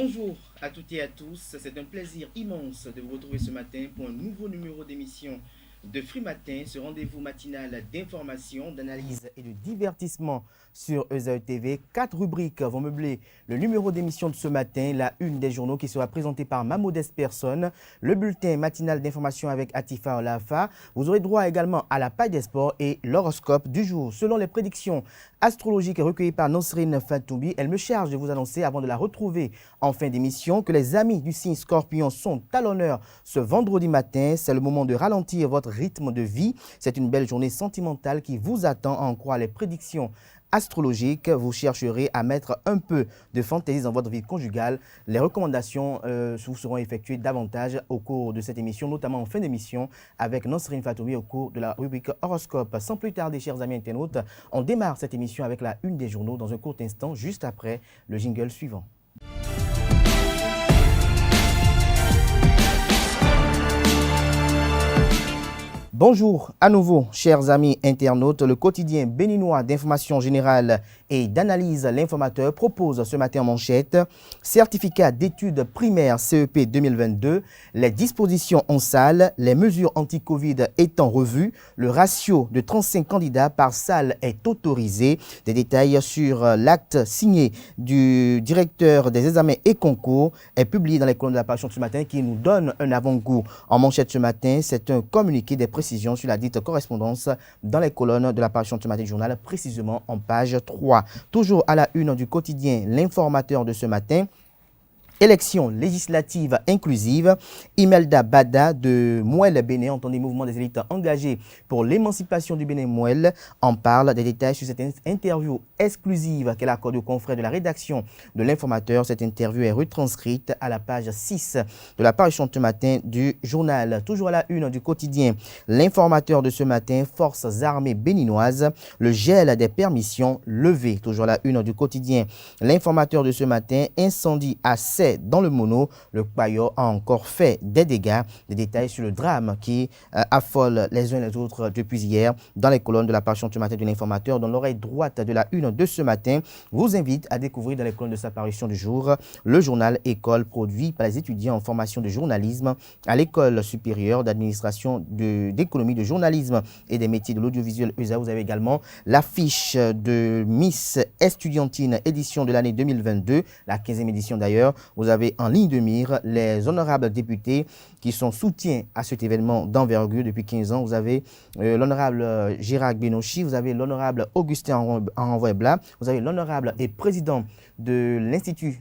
Bonjour à toutes et à tous, c'est un plaisir immense de vous retrouver ce matin pour un nouveau numéro d'émission de Free Matin, ce rendez-vous matinal d'information, d'analyse et de divertissement sur ESAE TV. 4 rubriques vont meubler le numéro d'émission de ce matin, la une des journaux qui sera présentée par ma modeste personne, le bulletin matinal d'information avec Atifa Olafa. Vous aurez droit également à la page des sports et l'horoscope du jour. Selon les prédictions astrologiques recueillies par Nosrine Fatoubi, elle me charge de vous annoncer avant de la retrouver en fin d'émission que les amis du signe Scorpion sont à l'honneur ce vendredi matin. C'est le moment de ralentir votre rythme de vie. C'est une belle journée sentimentale qui vous attend à en croire les prédictions astrologiques. Vous chercherez à mettre un peu de fantaisie dans votre vie conjugale. Les recommandations vous seront effectuées davantage au cours de cette émission, notamment en fin d'émission avec Nosrine Fatoubi au cours de la rubrique horoscope. Sans plus tarder, chers amis internautes, on démarre cette émission avec la une des journaux dans un court instant, juste après le jingle suivant. Bonjour à nouveau, chers amis internautes. Le quotidien béninois d'information générale et d'analyse, l'informateur, propose ce matin en manchette certificat d'études primaires CEP 2022, les dispositions en salle, les mesures anti-Covid étant revues, le ratio de 35 candidats par salle est autorisé. Des détails sur l'acte signé du directeur des examens et concours est publié dans les colonnes de la parution de ce matin qui nous donne un avant-goût. En manchette ce matin, c'est un communiqué des précisions sur la dite correspondance dans les colonnes de la parution de ce matin du journal, précisément en page 3. Toujours à la une du quotidien, l'informateur de ce matin. Élection législative inclusive, Imelda Bada de Mouel-Bénin, entendez mouvement des élites engagées pour l'émancipation du Bénin-Mouel, en parle. Des détails sur cette interview exclusive qu'elle accorde aux confrères de la rédaction de l'informateur. Cette interview est retranscrite à la page 6 de la parution de ce matin du journal. Toujours à la une du quotidien, l'informateur de ce matin, forces armées béninoises, le gel des permissions levé. Toujours à la une du quotidien, l'informateur de ce matin, incendie à 7 dans le mono, le Payo a encore fait des dégâts. Des détails sur le drame qui affole les uns les autres depuis hier dans les colonnes de la parution de ce matin de l'informateur. Dans l'oreille droite de la une de ce matin, vous invite à découvrir dans les colonnes de sa parution du jour le journal École produit par les étudiants en formation de journalisme à l'École supérieure d'administration d'économie de journalisme et des métiers de l'audiovisuel ESA. Vous avez également l'affiche de Miss Estudiantine édition de l'année 2022, la 15e édition d'ailleurs. Vous avez en ligne de mire les honorables députés qui sont soutiens à cet événement d'envergure depuis 15 ans. Vous avez l'honorable Gérard Benochi, vous avez l'honorable Augustin Envoy-Blas, vous avez l'honorable et président de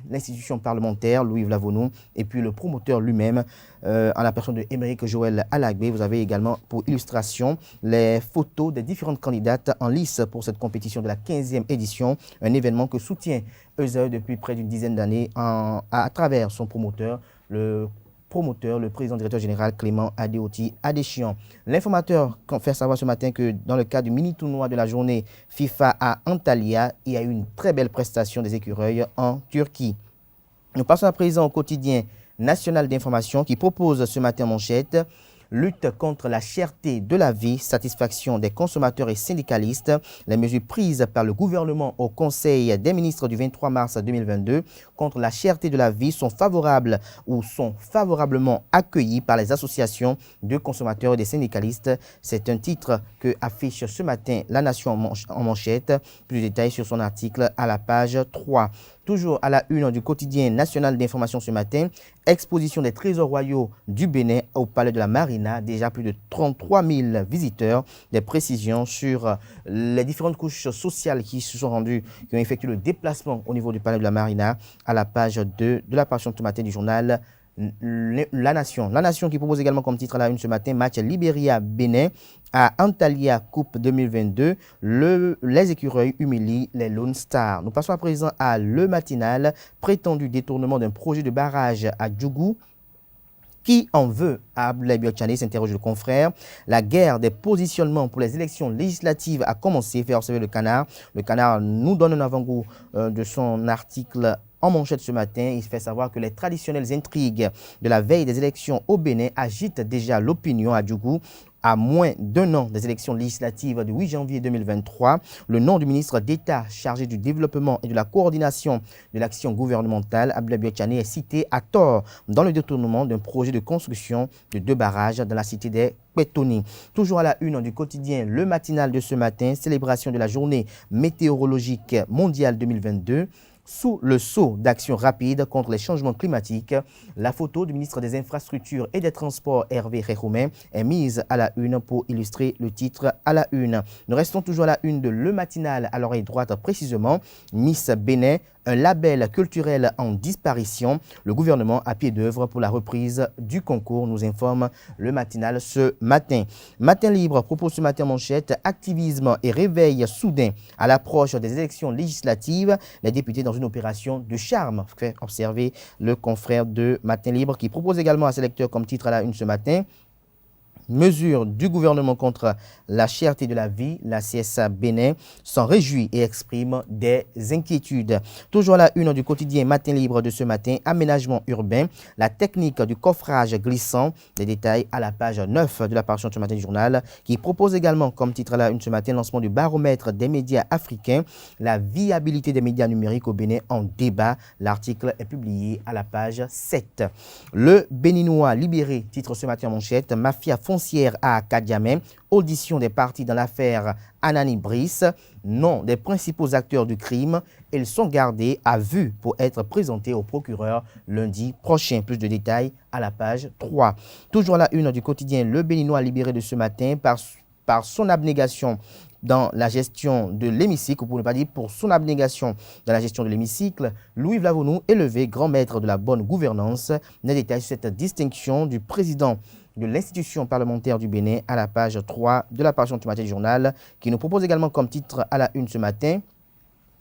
l'institution parlementaire, Louis Vlavonou, et puis le promoteur lui-même, en la personne de Émeric Joël Alagbé. Vous avez également pour illustration les photos des différentes candidates en lice pour cette compétition de la 15e édition, un événement que soutient ESAE depuis près d'une dizaine d'années à travers son promoteur, le président directeur général Clément Adéoti Adéchian. L'informateur fait savoir ce matin que dans le cadre du mini-tournoi de la journée FIFA à Antalya, il y a eu une très belle prestation des écureuils en Turquie. Nous passons à présent au quotidien national d'information qui propose ce matin en manchette lutte contre la cherté de la vie, satisfaction des consommateurs et syndicalistes. Les mesures prises par le gouvernement au Conseil des ministres du 23 mars 2022 contre la cherté de la vie sont favorables ou sont favorablement accueillies par les associations de consommateurs et des syndicalistes. C'est un titre que affiche ce matin La Nation en manchette. Plus de détails sur son article à la page 3. Toujours à la une du quotidien national d'information ce matin, exposition des trésors royaux du Bénin au Palais de la Marina. Déjà plus de 33 000 visiteurs. Des précisions sur les différentes couches sociales qui se sont rendues, qui ont effectué le déplacement au niveau du Palais de la Marina à la page 2 de la parution de ce matin du journal La Nation. La Nation qui propose également comme titre à la une ce matin, match Libéria-Bénin à Antalya Coupe 2022. Les écureuils humilient les Lone Stars. Nous passons à présent à Le Matinal, prétendu détournement d'un projet de barrage à Djougou. Qui en veut à Abdoulaye Biotchane, s'interroge le confrère. La guerre des positionnements pour les élections législatives a commencé, fait observer le Canard. Le Canard nous donne un avant-goût de son article en manchette ce matin. Il fait savoir que les traditionnelles intrigues de la veille des élections au Bénin agitent déjà l'opinion à Djougou. À moins d'un an des élections législatives du 8 janvier 2023, le nom du ministre d'État chargé du développement et de la coordination de l'action gouvernementale, Abdoulaye Biachane, est cité à tort dans le détournement d'un projet de construction de 2 barrages dans la cité des Kwetoni. Toujours à la une du quotidien Le Matinal de ce matin, célébration de la journée météorologique mondiale 2022. Sous le sceau d'action rapide contre les changements climatiques, la photo du ministre des Infrastructures et des Transports, Hervé Réhoumen, est mise à la une pour illustrer le titre à la une. Nous restons toujours à la une de Le Matinal, à l'oreille droite précisément. Miss Bénin, un label culturel en disparition. Le gouvernement à pied d'œuvre pour la reprise du concours, nous informe Le Matinal ce matin. Matin Libre propose ce matin manchette, activisme et réveil soudain à l'approche des élections législatives. Les députés dans une opération de charme, fait observer le confrère de Matin Libre qui propose également à ses lecteurs comme titre à la une ce matin. Mesures du gouvernement contre la cherté de la vie, la CSA Bénin s'en réjouit et exprime des inquiétudes. Toujours à la une du quotidien Matin Libre de ce matin, aménagement urbain, la technique du coffrage glissant, des détails à la page 9 de la parution de ce matin du journal, qui propose également comme titre à la une ce matin, lancement du baromètre des médias africains, la viabilité des médias numériques au Bénin en débat. L'article est publié à la page 7. Le Béninois libéré, titre ce matin en manchette, mafia foncière à Kadiamé, audition des parties dans l'affaire Anani Brice, nom des principaux acteurs du crime. Ils sont gardés à vue pour être présentés au procureur lundi prochain. Plus de détails à la page 3. Toujours à la une du quotidien Le Béninois libéré de ce matin par son abnégation dans la gestion de l'hémicycle, ou pour ne pas dire pour son abnégation dans la gestion de l'hémicycle, Louis Vlavonou, élevé grand maître de la bonne gouvernance. Les détails sur cette distinction du président de l'institution parlementaire du Bénin à la page 3 de la parution du matin du journal, qui nous propose également comme titre à la une ce matin,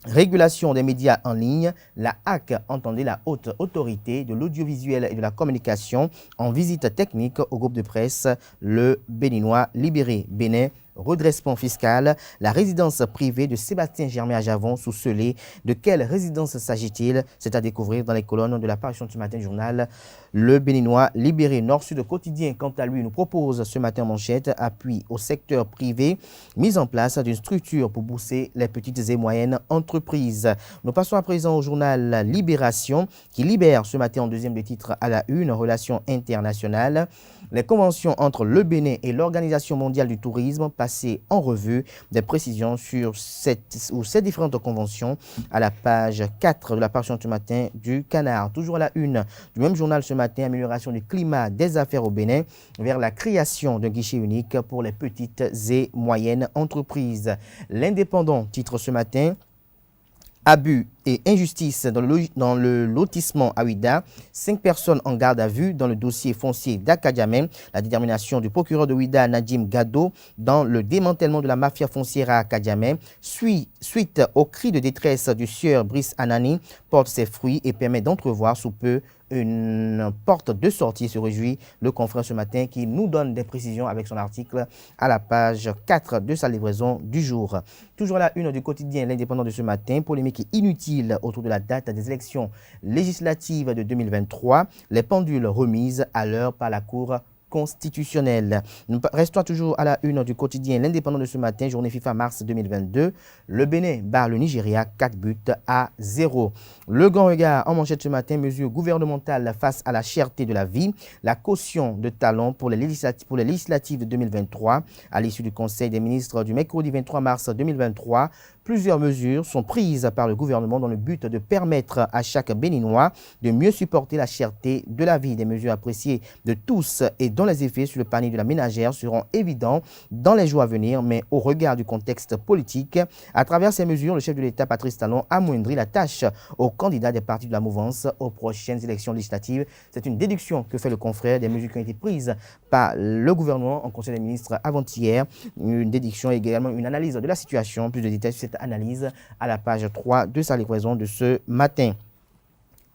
régulation des médias en ligne, la HAC, entendez la haute autorité de l'audiovisuel et de la communication, en visite technique au groupe de presse Le Béninois libéré Bénin. Redressement fiscal, la résidence privée de Sébastien Germain à Javon sous Scellé. De quelle résidence s'agit-il? C'est à découvrir dans les colonnes de la parution de ce matin journal. Le Béninois libéré Nord-Sud quotidien, quant à lui, nous propose ce matin en manchette appui au secteur privé, mise en place d'une structure pour booster les petites et moyennes entreprises. Nous passons à présent au journal Libération qui libère ce matin en deuxième des titres à la une, relations internationales. Les conventions entre le Bénin et l'Organisation mondiale du tourisme passées en revue, des précisions sur ces différentes conventions à la page 4 de la parution du matin du Canard. Toujours à la une du même journal ce matin, amélioration du climat des affaires au Bénin vers la création d'un guichet unique pour les petites et moyennes entreprises. L'Indépendant titre ce matin, abus et injustice dans le lotissement à Ouida. 5 personnes en garde à vue dans le dossier foncier d'Akadjamem. La détermination du procureur de Ouida, Nadim Gado, dans le démantèlement de la mafia foncière à Akadjamem, suite au cri de détresse du sieur Brice Anani, porte ses fruits et permet d'entrevoir sous peu une porte de sortie, se réjouit le confrère ce matin qui nous donne des précisions avec son article à la page 4 de sa livraison du jour. Toujours à la une du quotidien L'Indépendant de ce matin, polémique inutile autour de la date des élections législatives de 2023, les pendules remises à l'heure par la Cour constitutionnelle. Nous restons toujours à la une du quotidien L'Indépendant de ce matin, journée FIFA mars 2022. Le Bénin bat le Nigeria 4-0. Le Grand Regard en manchette ce matin, mesures gouvernementales face à la cherté de la vie, la caution de talent pour les législatives de 2023. À l'issue du Conseil des ministres du mercredi 23 mars 2023, plusieurs mesures sont prises par le gouvernement dans le but de permettre à chaque Béninois de mieux supporter la cherté de la vie. Des mesures appréciées de tous et dont les effets sur le panier de la ménagère seront évidents dans les jours à venir, mais au regard du contexte politique. À travers ces mesures, le chef de l'État, Patrice Talon, amoindrit la tâche aux candidats des partis de la mouvance aux prochaines élections législatives. C'est une déduction que fait le confrère des mesures qui ont été prises par le gouvernement en Conseil des ministres avant-hier. Une déduction et également une analyse de la situation. Plus de détails sur cette analyse à la page 3 de sa livraison de ce matin.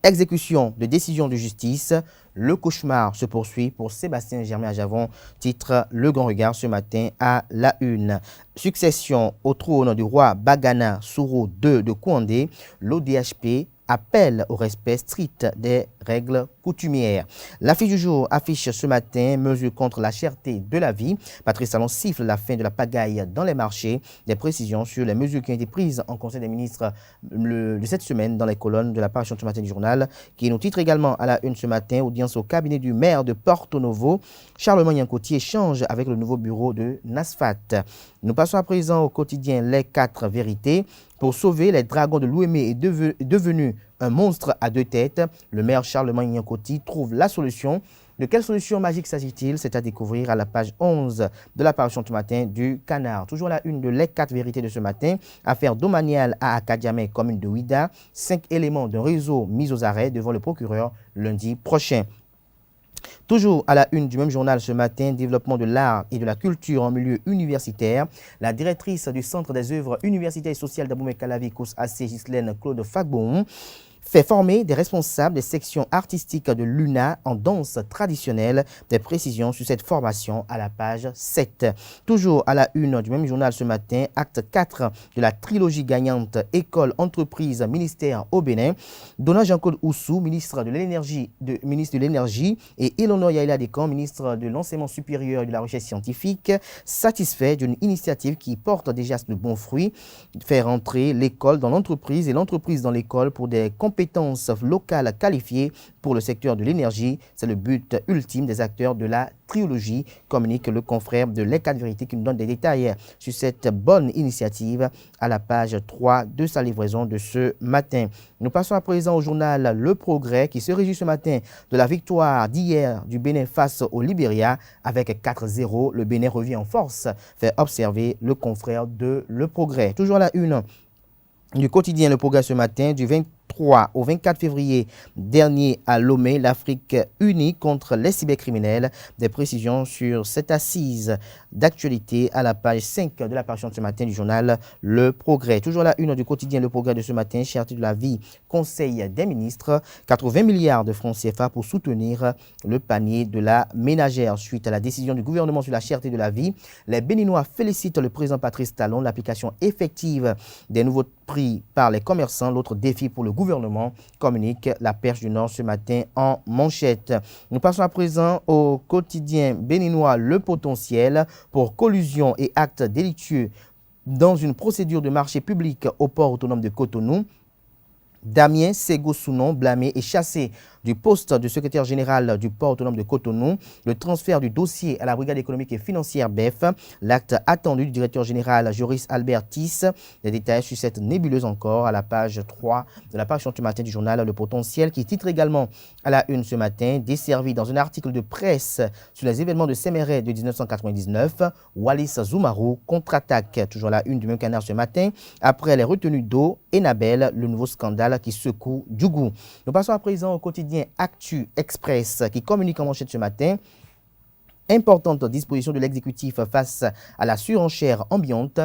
Exécution de décision de justice, le cauchemar se poursuit pour Sébastien Germain à Javon, titre Le Grand Regard ce matin à la une. Succession au trône du roi Bagana Souro II de Kouandé, l'ODHP appelle au respect strict des règles coutumières. L'affiche du jour affiche ce matin mesures contre la cherté de la vie. Patrice Talon siffle la fin de la pagaille dans les marchés. Des précisions sur les mesures qui ont été prises en Conseil des ministres de cette semaine dans les colonnes de la parution ce matin du journal, qui nous titre également à la une ce matin, audience au cabinet du maire de Porto Novo. Charlemagne Yancoty échange avec le nouveau bureau de NASFAT. Nous passons à présent au quotidien Les 4 vérités. Pour sauver les dragons de l'Ouémé est devenu un monstre à deux têtes. Le maire Charlemagne Yancoty trouve la solution. De quelle solution magique s'agit-il? C'est à découvrir à la page 11 de la parution ce matin du Canard. Toujours la une de Les 4 vérités de ce matin. Affaire domaniale à Akadiamé, commune de Ouida. 5 éléments d'un réseau mis aux arrêts devant le procureur lundi prochain. Toujours à la une du même journal ce matin, développement de l'art et de la culture en milieu universitaire. La directrice du Centre des œuvres universitaires et sociales d'Abomey-Calavi, COUS-AC, Ghislaine Claude Fagbon, fait former des responsables des sections artistiques de l'UNA en danse traditionnelle. Des précisions sur cette formation à la page 7. Toujours à la une du même journal ce matin, acte 4 de la trilogie gagnante École, entreprise, ministère au Bénin. Donna Jean-Claude Oussou, ministre de l'Énergie, et Eleonore Yaila Decan, ministre de l'Enseignement supérieur et de la Recherche scientifique, satisfait d'une initiative qui porte déjà de bons fruits, faire entrer l'école dans l'entreprise et l'entreprise dans l'école pour des compétences locales qualifiées pour le secteur de l'énergie. C'est le but ultime des acteurs de la trilogie, communique le confrère de Les 4 vérités qui nous donne des détails sur cette bonne initiative à la page 3 de sa livraison de ce matin. Nous passons à présent au journal Le Progrès qui se réjouit ce matin de la victoire d'hier du Bénin face au Libéria avec 4-0. Le Bénin revient en force, fait observer le confrère de Le Progrès. Toujours à la une du quotidien Le Progrès ce matin, du 23 au 24 février dernier à Lomé, l'Afrique unie contre les cybercriminels. Des précisions sur cette assise d'actualité à la page 5 de la parution de ce matin du journal Le Progrès. Toujours à la une du quotidien Le Progrès de ce matin, cherté de la vie, Conseil des ministres, 80 milliards de francs CFA pour soutenir le panier de la ménagère. Suite à la décision du gouvernement sur la cherté de la vie, les Béninois félicitent le président Patrice Talon. L'application effective des nouveaux prix par les commerçants, l'autre défi pour le gouvernement, communique la Perche du Nord ce matin en manchette. Nous passons à présent au quotidien béninois Le Potentiel pour collusion et actes délictueux dans une procédure de marché public au port autonome de Cotonou. Damien Sego-Sounon, blâmé et chassé du poste de secrétaire général du port autonome de Cotonou. Le transfert du dossier à la brigade économique et financière BEF. L'acte attendu du directeur général Joris Albert Tiss. Des détails sur cette nébuleuse encore à la page 3 de la page du matin du journal Le Potentiel qui titre également à la une ce matin, desservi dans un article de presse sur les événements de Séméret de 1999. Wallis Zoumarou contre-attaque. Toujours à la une du même Canard ce matin. Après les retenues d'eau, Enabel, le nouveau scandale qui secoue Djougou. Nous passons à présent au quotidien Actu Express qui communique en manchette ce matin. Importante disposition de l'exécutif face à la surenchère ambiante.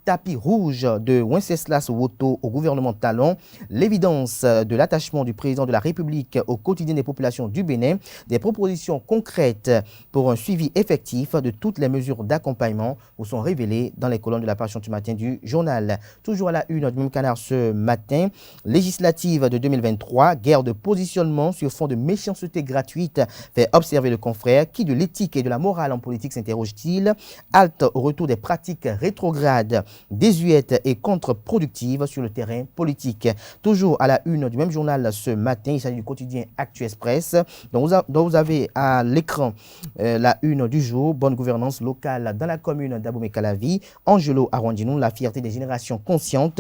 Tapis rouge de Wenceslas Woto au gouvernement Talon, l'évidence de l'attachement du président de la République au quotidien des populations du Bénin, des propositions concrètes pour un suivi effectif de toutes les mesures d'accompagnement vous sont révélées dans les colonnes de la parution du matin du journal. Toujours à la une du même Canard ce matin, législative de 2023, guerre de positionnement sur fond de méchanceté gratuite, fait observer le confrère. Qui de l'éthique et de la morale en politique s'interroge-t-il? Halte au retour des pratiques rétrogrades, désuète et contre-productive sur le terrain politique. Toujours à la une du même journal ce matin, il s'agit du quotidien Actu Express, dont vous avez à l'écran la une du jour, bonne gouvernance locale dans la commune d'Abomey-Calavi, Angelo Arwandinou, la fierté des générations conscientes.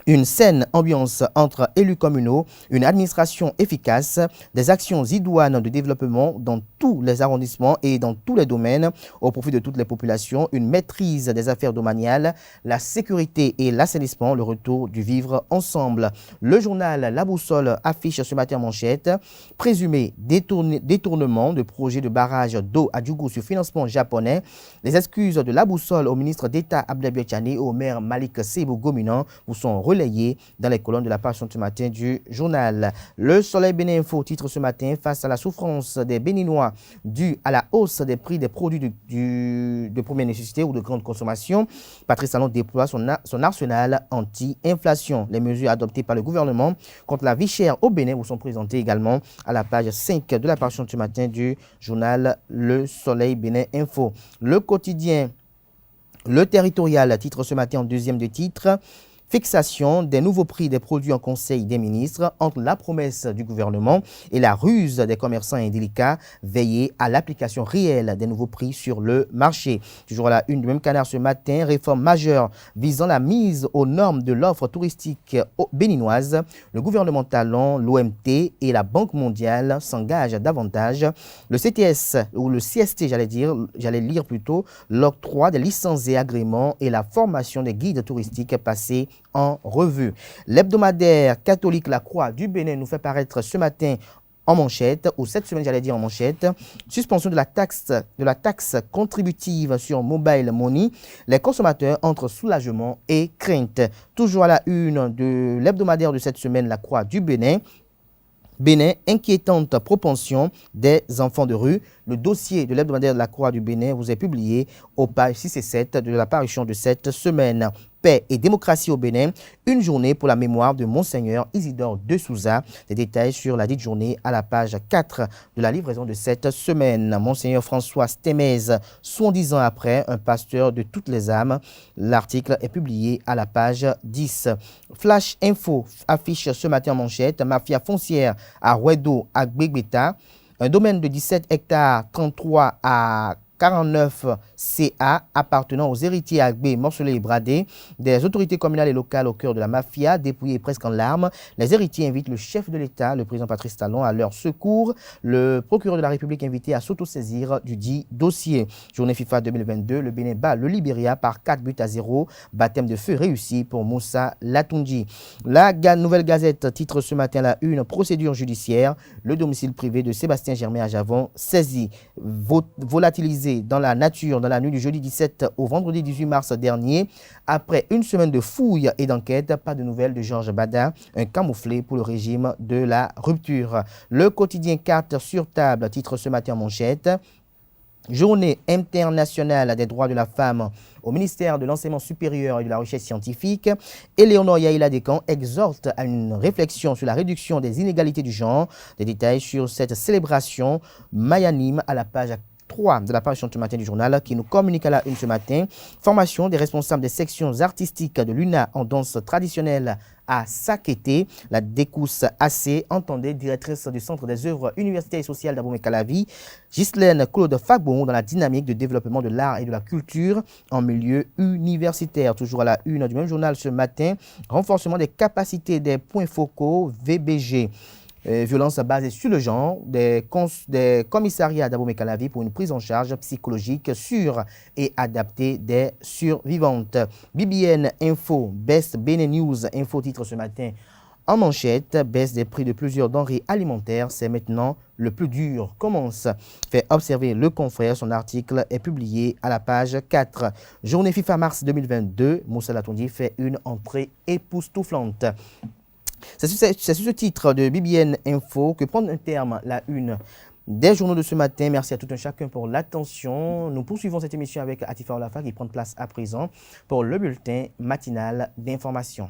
Une saine ambiance entre élus communaux, une administration efficace, des actions idoines de développement dans tous les arrondissements et dans tous les domaines au profit de toutes les populations, une maîtrise des affaires domaniales, la sécurité et l'assainissement, le retour du vivre ensemble. Le journal La Boussole affiche ce matin en manchette, présumé détournement de projet de barrage d'eau à Djougou sur financement japonais. Les excuses de La Boussole au ministre d'État Abdelbiachani et au maire Malik Sebou Gominan vous sont relayées dans les colonnes de la page ce matin du journal. Le Soleil Bénin Info titre ce matin face à la souffrance des Béninois due à la hausse des prix des produits de première nécessité ou de grande consommation. Patrice Talon déploie son arsenal anti-inflation. Les mesures adoptées par le gouvernement contre la vie chère au Bénin vous sont présentées également à la page 5 de la page ce matin du journal Le Soleil Bénin Info. Le quotidien Le Territorial titre ce matin en deuxième de titre fixation des nouveaux prix des produits en Conseil des ministres entre la promesse du gouvernement et la ruse des commerçants indélicats, veiller à l'application réelle des nouveaux prix sur le marché. Toujours à la une du même canard ce matin, réforme majeure visant la mise aux normes de l'offre touristique béninoise. Le gouvernement Talon, l'OMT et la Banque mondiale s'engagent davantage. Le CTS, ou le CST, j'allais lire plutôt, l'octroi des licences et agréments et la formation des guides touristiques passés en revue. L'hebdomadaire catholique La Croix du Bénin nous fait paraître ce matin en manchette, ou cette semaine en manchette, suspension de la taxe contributive sur mobile money. Les consommateurs entre soulagement et crainte. Toujours à la une de l'hebdomadaire de cette semaine La Croix du Bénin, inquiétante propension des enfants de rue. Le dossier de l'hebdomadaire de la Croix du Bénin vous est publié aux pages 6 et 7 de la parution de cette semaine. Paix et démocratie au Bénin, une journée pour la mémoire de Monseigneur Isidore de Souza. Des détails sur la dite journée à la page 4 de la livraison de cette semaine. Monseigneur François Stémez, 70 ans après, un pasteur de toutes les âmes. L'article est publié à la page 10. Flash Info affiche ce matin en manchette, mafia foncière à Rouedo, à Gbegbeta. Un domaine de 17 hectares, 33 à 49 CA appartenant aux héritiers Agbé, morcelés et bradés, des autorités communales et locales au cœur de la mafia, dépouillés presque en larmes. Les héritiers invitent le chef de l'État, le président Patrice Talon, à leur secours. Le procureur de la République invité à s'autosaisir du dit dossier. Journée FIFA 2022, le Bénin bat le Libéria par 4-0. Baptême de feu réussi pour Moussa Latoundji. La Nouvelle Gazette titre ce matin la une, procédure judiciaire. Le domicile privé de Sébastien Germain à Javon saisi, volatilisé dans la nature dans la nuit du jeudi 17 au vendredi 18 mars dernier. Après une semaine de fouilles et d'enquête, pas de nouvelles de Georges Bada, un camouflé pour le régime de la rupture. Le quotidien Carte sur table titre ce matin en manchette. Journée internationale des droits de la femme au ministère de l'Enseignement supérieur et de la Recherche scientifique. Éléonore Yaïla Descamps exhorte à une réflexion sur la réduction des inégalités du genre. Des détails sur cette célébration mayanime à la page 3 de la page ce matin du journal qui nous communique à la une ce matin. Formation des responsables des sections artistiques de l'UNA en danse traditionnelle à Sakété. La Décousse AC, entendez, directrice du Centre des œuvres universitaires et sociales d'Abomey-Calavi, Ghislaine Claude Fagbon, dans la dynamique de développement de l'art et de la culture en milieu universitaire. Toujours à la une du même journal ce matin, renforcement des capacités des points focaux VBG. Violence basée sur le genre, des commissariats d'Abomey-Calavi pour une prise en charge psychologique sûre et adaptée des survivantes. BBN Info, Best Bénin News Info titre ce matin en manchette, baisse des prix de plusieurs denrées alimentaires, c'est maintenant le plus dur commence. Fait observer le confrère, son article est publié à la page 4. Journée FIFA mars 2022, Moussa Latoundji fait une entrée époustouflante. C'est sur ce titre de BBN Info que prend un terme la une des journaux de ce matin. Merci à tout un chacun pour l'attention. Nous poursuivons cette émission avec Atifa Olafa qui prend place à présent pour le bulletin matinal d'information.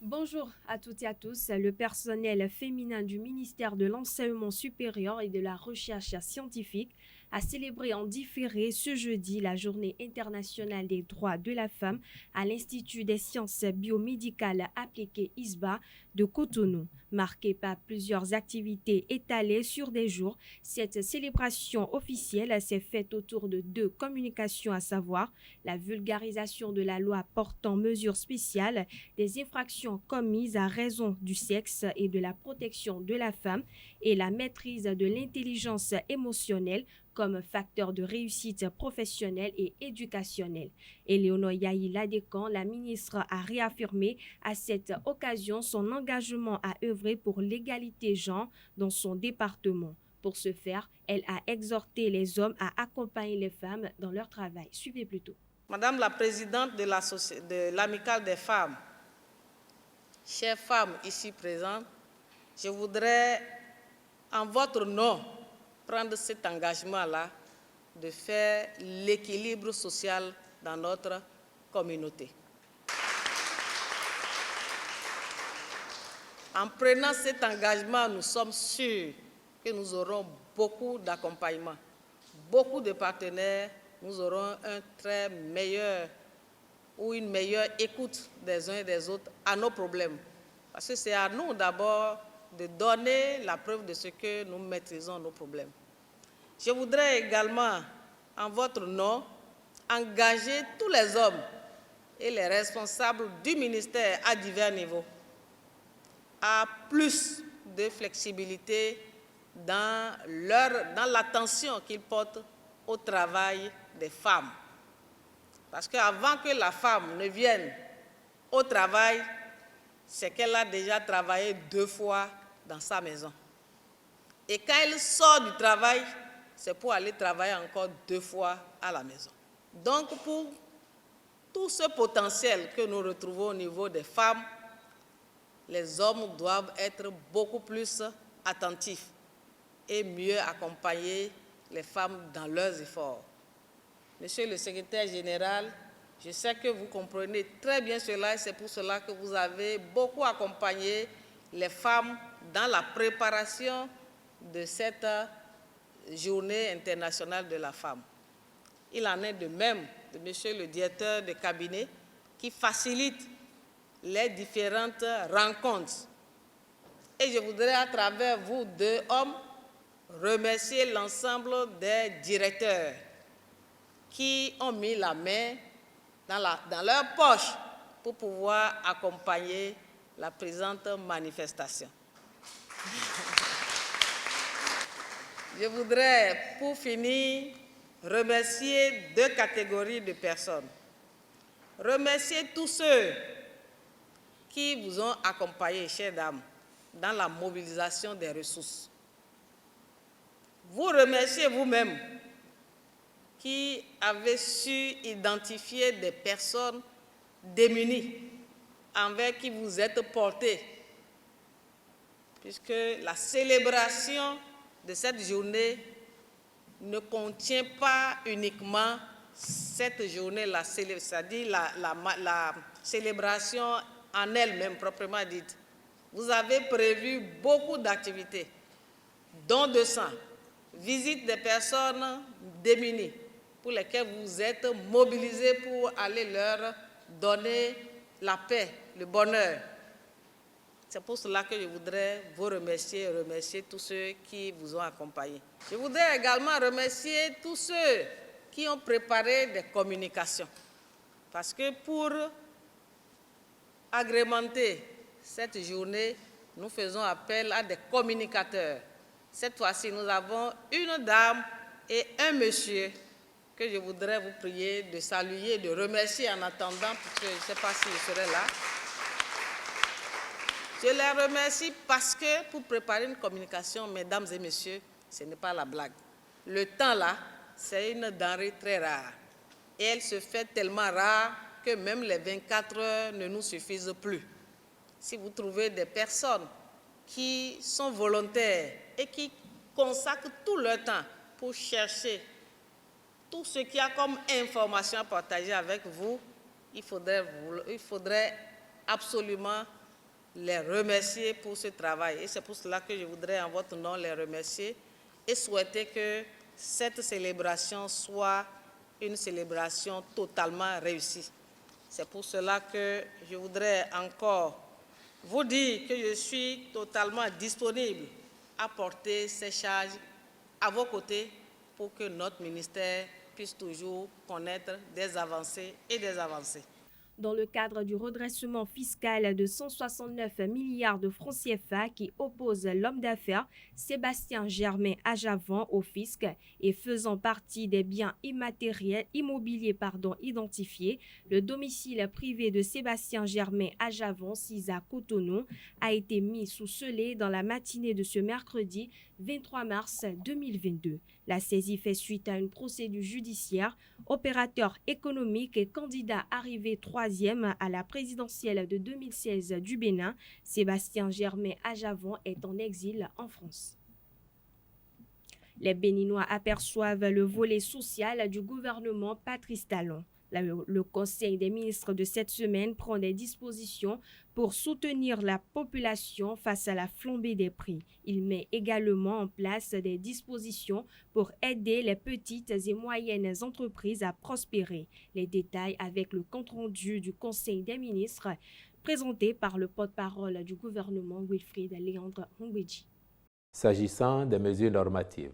Bonjour à toutes et à tous. Le personnel féminin du ministère de l'Enseignement supérieur et de la Recherche scientifique a célébré en différé ce jeudi la Journée internationale des droits de la femme à l'Institut des sciences biomédicales appliquées ISBA de Cotonou. Marquée par plusieurs activités étalées sur des jours, cette célébration officielle s'est faite autour de deux communications, à savoir la vulgarisation de la loi portant mesures spéciales des infractions commises à raison du sexe et de la protection de la femme et la maîtrise de l'intelligence émotionnelle comme facteur de réussite professionnelle et éducationnelle. Éléonore Yaïla Descamps, la ministre, a réaffirmé à cette occasion son engagement à œuvrer pour l'égalité genre dans son département. Pour ce faire, elle a exhorté les hommes à accompagner les femmes dans leur travail. Suivez plutôt. Madame la présidente de l'Amicale des femmes, chères femmes ici présentes, je voudrais, en votre nom, prendre cet engagement-là de faire l'équilibre social dans notre communauté. En prenant cet engagement, nous sommes sûrs que nous aurons beaucoup d'accompagnement, beaucoup de partenaires, nous aurons une meilleure écoute des uns et des autres à nos problèmes. Parce que c'est à nous d'abord de donner la preuve de ce que nous maîtrisons nos problèmes. Je voudrais également, en votre nom, engager tous les hommes et les responsables du ministère à divers niveaux à plus de flexibilité dans l'attention qu'ils portent au travail des femmes. Parce qu'avant que la femme ne vienne au travail, c'est qu'elle a déjà travaillé 2 fois dans sa maison. Et quand elle sort du travail, c'est pour aller travailler encore 2 fois à la maison. Donc, pour tout ce potentiel que nous retrouvons au niveau des femmes, les hommes doivent être beaucoup plus attentifs et mieux accompagner les femmes dans leurs efforts. Monsieur le secrétaire général, je sais que vous comprenez très bien cela et c'est pour cela que vous avez beaucoup accompagné les femmes dans la préparation de cette journée internationale de la femme. Il en est de même de monsieur le directeur de cabinet qui facilite les différentes rencontres. Et je voudrais, à travers vous 2 hommes, remercier l'ensemble des directeurs qui ont mis la main dans leur poche pour pouvoir accompagner la présente manifestation. Je voudrais, pour finir, remercier 2 catégories de personnes. Remercier tous ceux qui vous ont accompagné, chères dames, dans la mobilisation des ressources. Vous remerciez vous-même qui avez su identifier des personnes démunies envers qui vous êtes portés, puisque la célébration de cette journée ne contient pas uniquement cette journée-là, c'est-à-dire la célébration en elle-même, proprement dite. Vous avez prévu beaucoup d'activités, dons de sang, visite des personnes démunies, pour lesquelles vous êtes mobilisés pour aller leur donner la paix, le bonheur. C'est pour cela que je voudrais vous remercier et remercier tous ceux qui vous ont accompagnés. Je voudrais également remercier tous ceux qui ont préparé des communications. Parce que pour agrémenter cette journée, nous faisons appel à des communicateurs. Cette fois-ci, nous avons une dame et un monsieur que je voudrais vous prier de saluer, de remercier en attendant, parce que je ne sais pas s'ils seraient là. Je les remercie parce que pour préparer une communication, mesdames et messieurs, ce n'est pas la blague. Le temps là, c'est une denrée très rare. Et elle se fait tellement rare que même les 24 heures ne nous suffisent plus. Si vous trouvez des personnes qui sont volontaires et qui consacrent tout leur temps pour chercher tout ce qu'il y a comme information à partager avec vous, il faudrait absolument les remercier pour ce travail. Et c'est pour cela que je voudrais en votre nom les remercier et souhaiter que cette célébration soit une célébration totalement réussie. C'est pour cela que je voudrais encore vous dire que je suis totalement disponible à porter ces charges à vos côtés pour que notre ministère puisse toujours connaître des avancées et des avancées. Dans le cadre du redressement fiscal de 169 milliards de francs CFA qui oppose l'homme d'affaires Sébastien Germain Ajavon au fisc et faisant partie des biens immatériels immobiliers identifiés, le domicile privé de Sébastien Germain Ajavon, 6 à Cotonou, a été mis sous scellé dans la matinée de ce mercredi 23 mars 2022. La saisie fait suite à une procédure judiciaire. Opérateur économique et candidat arrivé 3e à la présidentielle de 2016 du Bénin, Sébastien Germain Ajavon est en exil en France. Les Béninois aperçoivent le volet social du gouvernement Patrice Talon. Le Conseil des ministres de cette semaine prend des dispositions pour soutenir la population face à la flambée des prix. Il met également en place des dispositions pour aider les petites et moyennes entreprises à prospérer. Les détails avec le compte-rendu du Conseil des ministres présenté par le porte-parole du gouvernement Wilfried Léandre Ngwedji. S'agissant des mesures normatives,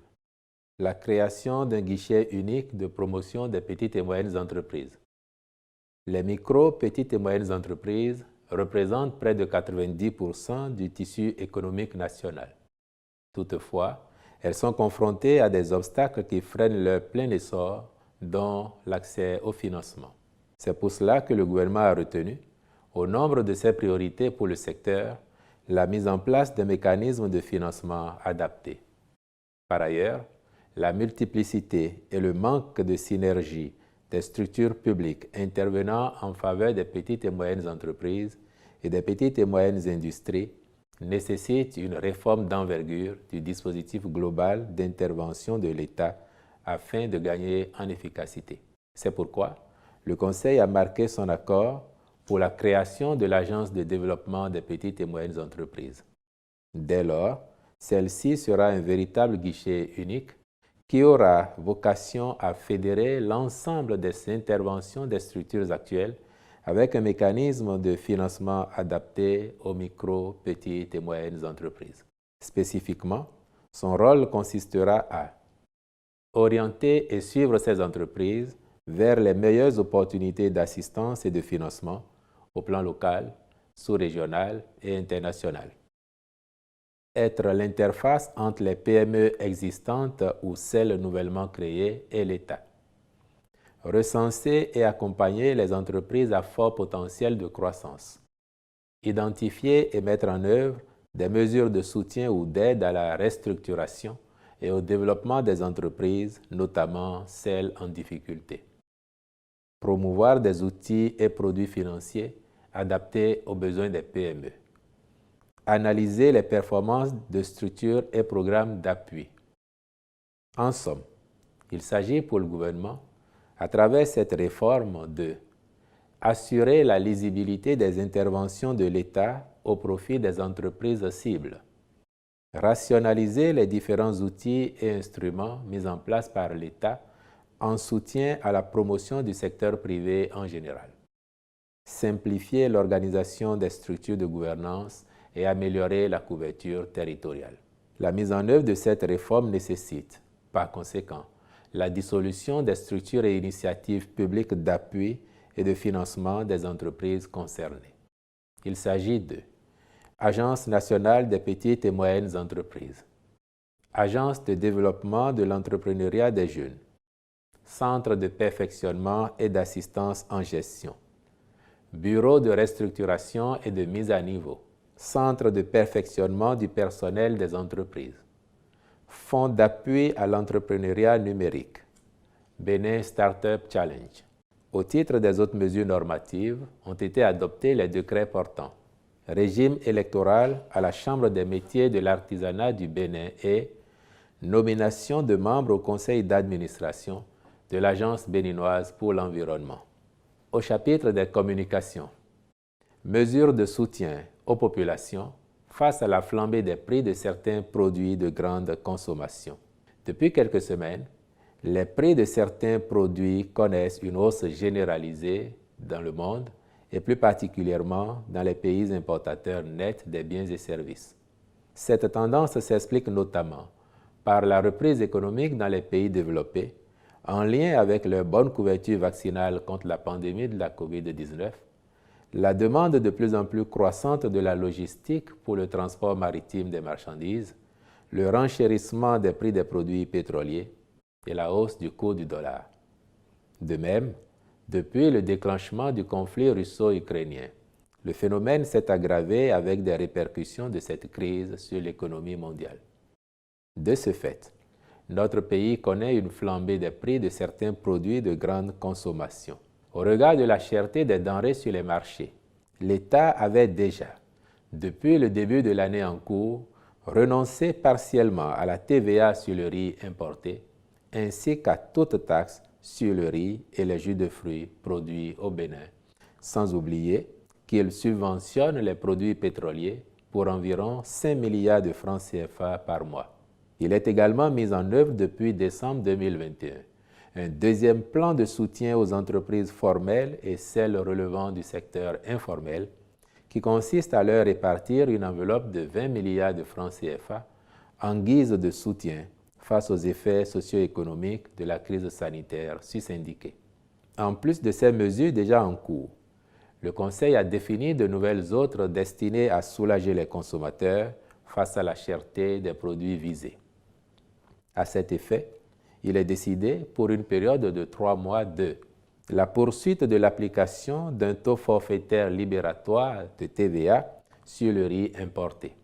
la création d'un guichet unique de promotion des petites et moyennes entreprises. Les micro, petites et moyennes entreprises représentent près de 90% du tissu économique national. Toutefois, elles sont confrontées à des obstacles qui freinent leur plein essor, dont l'accès au financement. C'est pour cela que le gouvernement a retenu, au nombre de ses priorités pour le secteur, la mise en place de mécanismes de financement adaptés. Par ailleurs, la multiplicité et le manque de synergie des structures publiques intervenant en faveur des petites et moyennes entreprises et des petites et moyennes industries nécessitent une réforme d'envergure du dispositif global d'intervention de l'État afin de gagner en efficacité. C'est pourquoi le Conseil a marqué son accord pour la création de l'Agence de développement des petites et moyennes entreprises. Dès lors, celle-ci sera un véritable guichet unique qui aura vocation à fédérer l'ensemble des interventions des structures actuelles avec un mécanisme de financement adapté aux micro, petites et moyennes entreprises. Spécifiquement, son rôle consistera à orienter et suivre ces entreprises vers les meilleures opportunités d'assistance et de financement au plan local, sous-régional et international. Être l'interface entre les PME existantes ou celles nouvellement créées et l'État. Recenser et accompagner les entreprises à fort potentiel de croissance. Identifier et mettre en œuvre des mesures de soutien ou d'aide à la restructuration et au développement des entreprises, notamment celles en difficulté. Promouvoir des outils et produits financiers adaptés aux besoins des PME. Analyser les performances de structures et programmes d'appui. En somme, il s'agit pour le gouvernement, à travers cette réforme, de assurer la lisibilité des interventions de l'État au profit des entreprises cibles, rationaliser les différents outils et instruments mis en place par l'État en soutien à la promotion du secteur privé en général, simplifier l'organisation des structures de gouvernance et améliorer la couverture territoriale. La mise en œuvre de cette réforme nécessite, par conséquent, la dissolution des structures et initiatives publiques d'appui et de financement des entreprises concernées. Il s'agit de Agence nationale des petites et moyennes entreprises, Agence de développement de l'entrepreneuriat des jeunes, Centre de perfectionnement et d'assistance en gestion, Bureau de restructuration et de mise à niveau, Centre de perfectionnement du personnel des entreprises, Fonds d'appui à l'entrepreneuriat numérique, Bénin Startup Challenge. Au titre des autres mesures normatives, ont été adoptés les décrets portant régime électoral à la Chambre des métiers de l'artisanat du Bénin et nomination de membres au conseil d'administration de l'Agence béninoise pour l'environnement. Au chapitre des communications, mesures de soutien aux populations face à la flambée des prix de certains produits de grande consommation. Depuis quelques semaines, les prix de certains produits connaissent une hausse généralisée dans le monde et plus particulièrement dans les pays importateurs nets des biens et services. Cette tendance s'explique notamment par la reprise économique dans les pays développés en lien avec leur bonne couverture vaccinale contre la pandémie de la COVID-19 la demande de plus en plus croissante de la logistique pour le transport maritime des marchandises, le renchérissement des prix des produits pétroliers et la hausse du cours du dollar. De même, depuis le déclenchement du conflit russo-ukrainien, le phénomène s'est aggravé avec des répercussions de cette crise sur l'économie mondiale. De ce fait, notre pays connaît une flambée des prix de certains produits de grande consommation. Au regard de la cherté des denrées sur les marchés, l'État avait déjà, depuis le début de l'année en cours, renoncé partiellement à la TVA sur le riz importé, ainsi qu'à toute taxe sur le riz et les jus de fruits produits au Bénin, sans oublier qu'il subventionne les produits pétroliers pour environ 5 milliards de francs CFA par mois. Il est également mis en œuvre depuis décembre 2021 un deuxième plan de soutien aux entreprises formelles et celles relevant du secteur informel, qui consiste à leur répartir une enveloppe de 20 milliards de francs CFA en guise de soutien face aux effets socio-économiques de la crise sanitaire sus-indiquée. En plus de ces mesures déjà en cours, le Conseil a défini de nouvelles autres destinées à soulager les consommateurs face à la cherté des produits visés. À cet effet, il est décidé pour une période de 3 mois de la poursuite de l'application d'un taux forfaitaire libératoire de TVA sur le riz importé.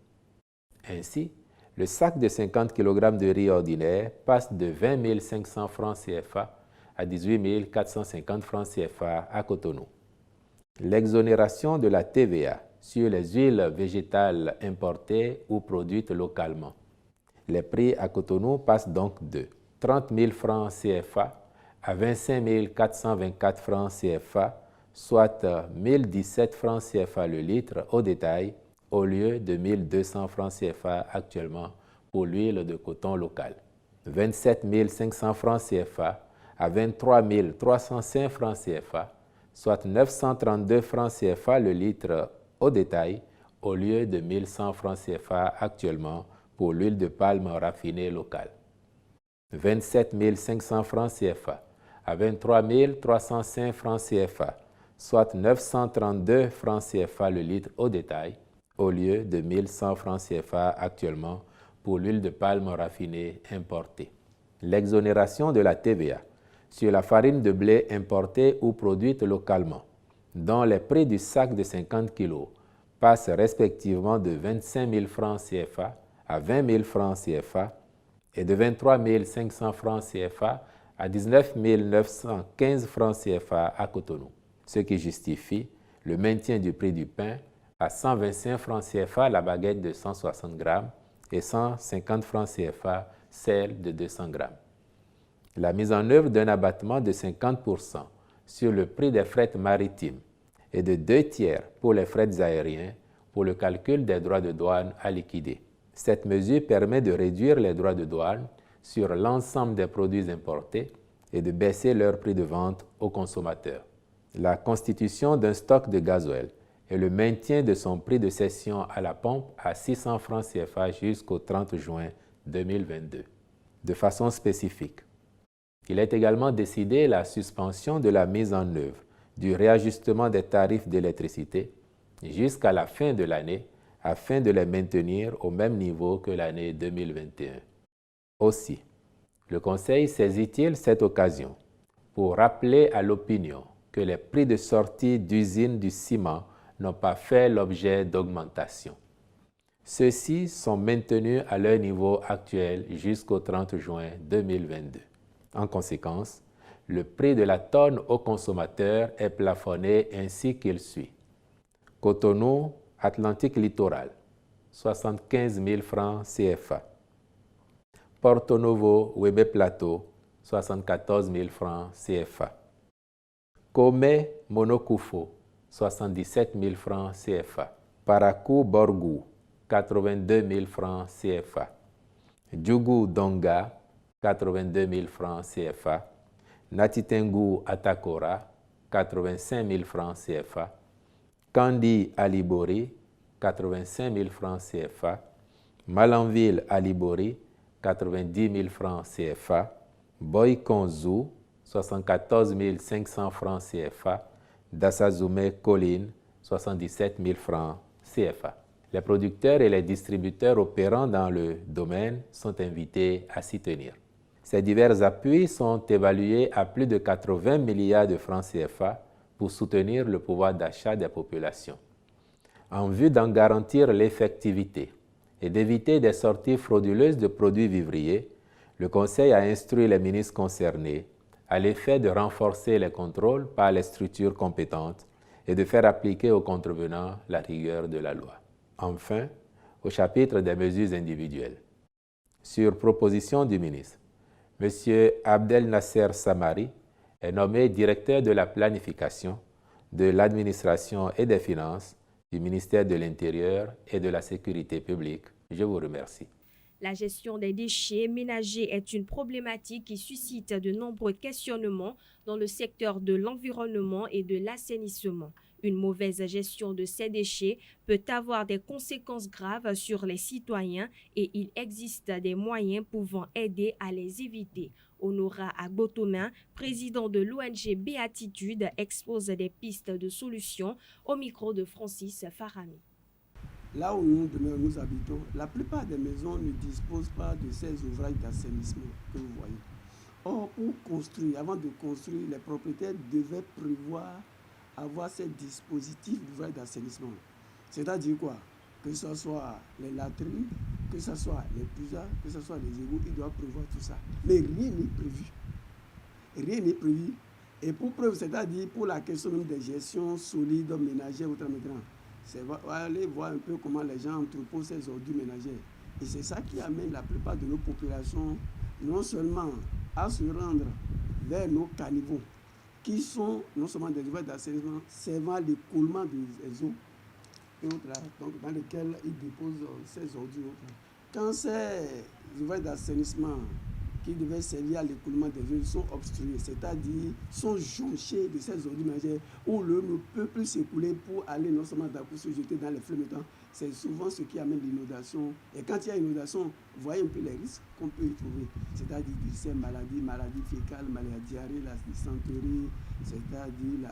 Ainsi, le sac de 50 kg de riz ordinaire passe de 20 500 francs CFA à 18 450 francs CFA à Cotonou. L'exonération de la TVA sur les huiles végétales importées ou produites localement. Les prix à Cotonou passent donc de 30 000 francs CFA à 25 424 francs CFA, soit 1 017 francs CFA le litre au détail, au lieu de 1 200 francs CFA actuellement pour l'huile de coton locale. 27 500 francs CFA à 23 305 francs CFA, soit 932 francs CFA le litre au détail, au lieu de 1 100 francs CFA actuellement pour l'huile de palme raffinée locale. 27 500 francs CFA à 23 305 francs CFA, soit 932 francs CFA le litre au détail, au lieu de 1 100 francs CFA actuellement pour l'huile de palme raffinée importée. L'exonération de la TVA sur la farine de blé importée ou produite localement, dont les prix du sac de 50 kg passent respectivement de 25 000 francs CFA à 20 000 francs CFA et de 23 500 francs CFA à 19 915 francs CFA à Cotonou, ce qui justifie le maintien du prix du pain à 125 francs CFA la baguette de 160 grammes et 150 francs CFA celle de 200 grammes. La mise en œuvre d'un abattement de 50% sur le prix des frais maritimes et de 2/3 pour les frais aériens pour le calcul des droits de douane à liquider. Cette mesure permet de réduire les droits de douane sur l'ensemble des produits importés et de baisser leur prix de vente aux consommateurs. La constitution d'un stock de gasoil et le maintien de son prix de cession à la pompe à 600 francs CFA jusqu'au 30 juin 2022. De façon spécifique, il est également décidé la suspension de la mise en œuvre du réajustement des tarifs d'électricité jusqu'à la fin de l'année afin de les maintenir au même niveau que l'année 2021. Aussi, le Conseil saisit-il cette occasion pour rappeler à l'opinion que les prix de sortie d'usine du ciment n'ont pas fait l'objet d'augmentation. Ceux-ci sont maintenus à leur niveau actuel jusqu'au 30 juin 2022. En conséquence, le prix de la tonne au consommateur est plafonné ainsi qu'il suit. Cotonou, Atlantique Littoral, 75 000 francs CFA. Porto Novo, Webe Plateau, 74 000 francs CFA. Komé, Monokufo, 77 000 francs CFA. Parakou, Borgou, 82 000 francs CFA. Djougou, Donga, 82 000 francs CFA. Natitengu, Atakora, 85 000 francs CFA. Kandi, Alibori, 85 000 francs CFA. Malanville, Alibori, 90 000 francs CFA. Boykonzou, 74 500 francs CFA. Dassazoumé, Colline, 77 000 francs CFA. Les producteurs et les distributeurs opérant dans le domaine sont invités à s'y tenir. Ces divers appuis sont évalués à plus de 80 milliards de francs CFA pour soutenir le pouvoir d'achat des populations. En vue d'en garantir l'effectivité et d'éviter des sorties frauduleuses de produits vivriers, le Conseil a instruit les ministres concernés à l'effet de renforcer les contrôles par les structures compétentes et de faire appliquer aux contrevenants la rigueur de la loi. Enfin, au chapitre des mesures individuelles. Sur proposition du ministre, M. Abdel Nasser Samari est nommé directeur de la planification, de l'administration et des finances du ministère de l'Intérieur et de la Sécurité publique. Je vous remercie. La gestion des déchets ménagers est une problématique qui suscite de nombreux questionnements dans le secteur de l'environnement et de l'assainissement. Une mauvaise gestion de ces déchets peut avoir des conséquences graves sur les citoyens et il existe des moyens pouvant aider à les éviter. Honora Agbotomin, président de l'ONG Béatitude, expose des pistes de solutions au micro de Francis Farami. Là où nous habitons, la plupart des maisons ne disposent pas de ces ouvrages d'assainissement que vous voyez. Or, pour construire, avant de construire, les propriétaires devaient prévoir avoir ces dispositifs d'ouvrages d'assainissement. C'est-à-dire quoi? Que ce soit les latrines, que ce soit les puisards, que ce soit les égouts, ils doivent prévoir tout ça. Mais rien n'est prévu. Rien n'est prévu. Et pour preuve, c'est-à-dire pour la question même des gestions solides, ménagères, autrement, c'est aller voir un peu comment les gens entreposent ces ordures ménagères. Et c'est ça qui amène la plupart de nos populations non seulement à se rendre vers nos caniveaux, qui sont non seulement des ouvrages d'assainissement servant à l'écoulement des eaux, et autres, donc dans lesquels ils déposent ces ordures. Quand ces ouvrages d'assainissement qui devaient servir à l'écoulement des eaux sont obstrués, c'est-à-dire sont jonchés de ces ordures ménagères où l'eau ne peut plus s'écouler pour aller non seulement pour se jeter dans les fleuves métants, c'est souvent ce qui amène l'inondation. Et quand il y a inondation, vous voyez un peu les risques qu'on peut y trouver, c'est-à-dire ces maladies fécales, maladies diarrhée, la dysenterie, c'est-à-dire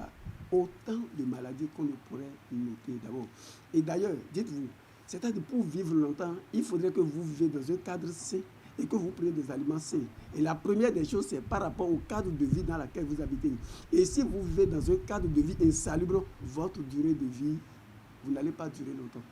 autant de maladies qu'on ne pourrait noter d'abord. Et d'ailleurs, dites-vous, c'est-à-dire pour vivre longtemps, il faudrait que vous viviez dans un cadre sain et que vous preniez des aliments sains. Et la première des choses, c'est par rapport au cadre de vie dans lequel vous habitez. Et si vous vivez dans un cadre de vie insalubre, votre durée de vie, vous n'allez pas durer longtemps.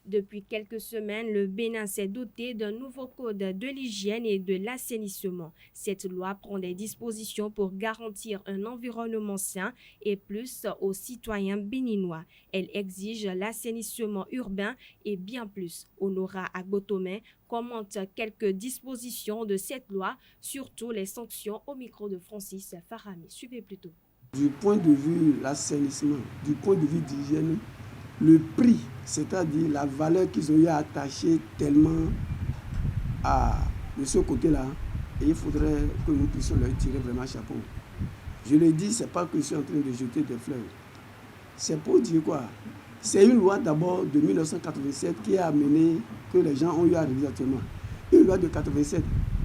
Depuis quelques semaines, le Bénin s'est doté d'un nouveau code de l'hygiène et de l'assainissement. Cette loi prend des dispositions pour garantir un environnement sain et plus aux citoyens béninois. Elle exige l'assainissement urbain et bien plus. Honora Agbotomin commente quelques dispositions de cette loi, surtout les sanctions au micro de Francis Farami. Suivez plutôt. Du point de vue de l'assainissement, du point de vue d'hygiène, le prix, c'est-à-dire la valeur qu'ils ont eu à attacher tellement de ce côté-là, et il faudrait que nous puissions leur tirer vraiment chapeau. Je le dis, ce n'est pas que je suis en train de jeter des fleurs. C'est pour dire quoi? C'est une loi d'abord de 1987 qui a amené, que les gens ont eu à réviser actuellement. Une loi de 87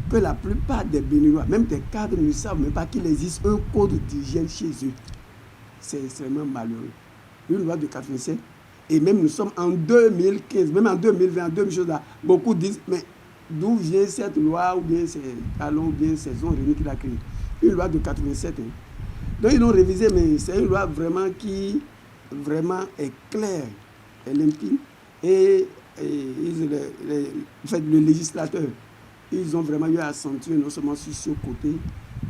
que la plupart des Béninois, même des cadres, ne savent même pas qu'il existe un code d'hygiène chez eux. C'est extrêmement malheureux. Une loi de 87. Et même nous sommes en 2015, même en 2020, en 2000, beaucoup disent, mais d'où vient cette loi, ou bien c'est Talon, ou bien c'est Zon Rémi qui l'a créée? Une loi de 87. Hein. Donc ils l'ont révisée, mais c'est une loi vraiment qui vraiment est claire, est limpide. Et le législateur, ils ont vraiment eu à accentuer non seulement sur ce côté,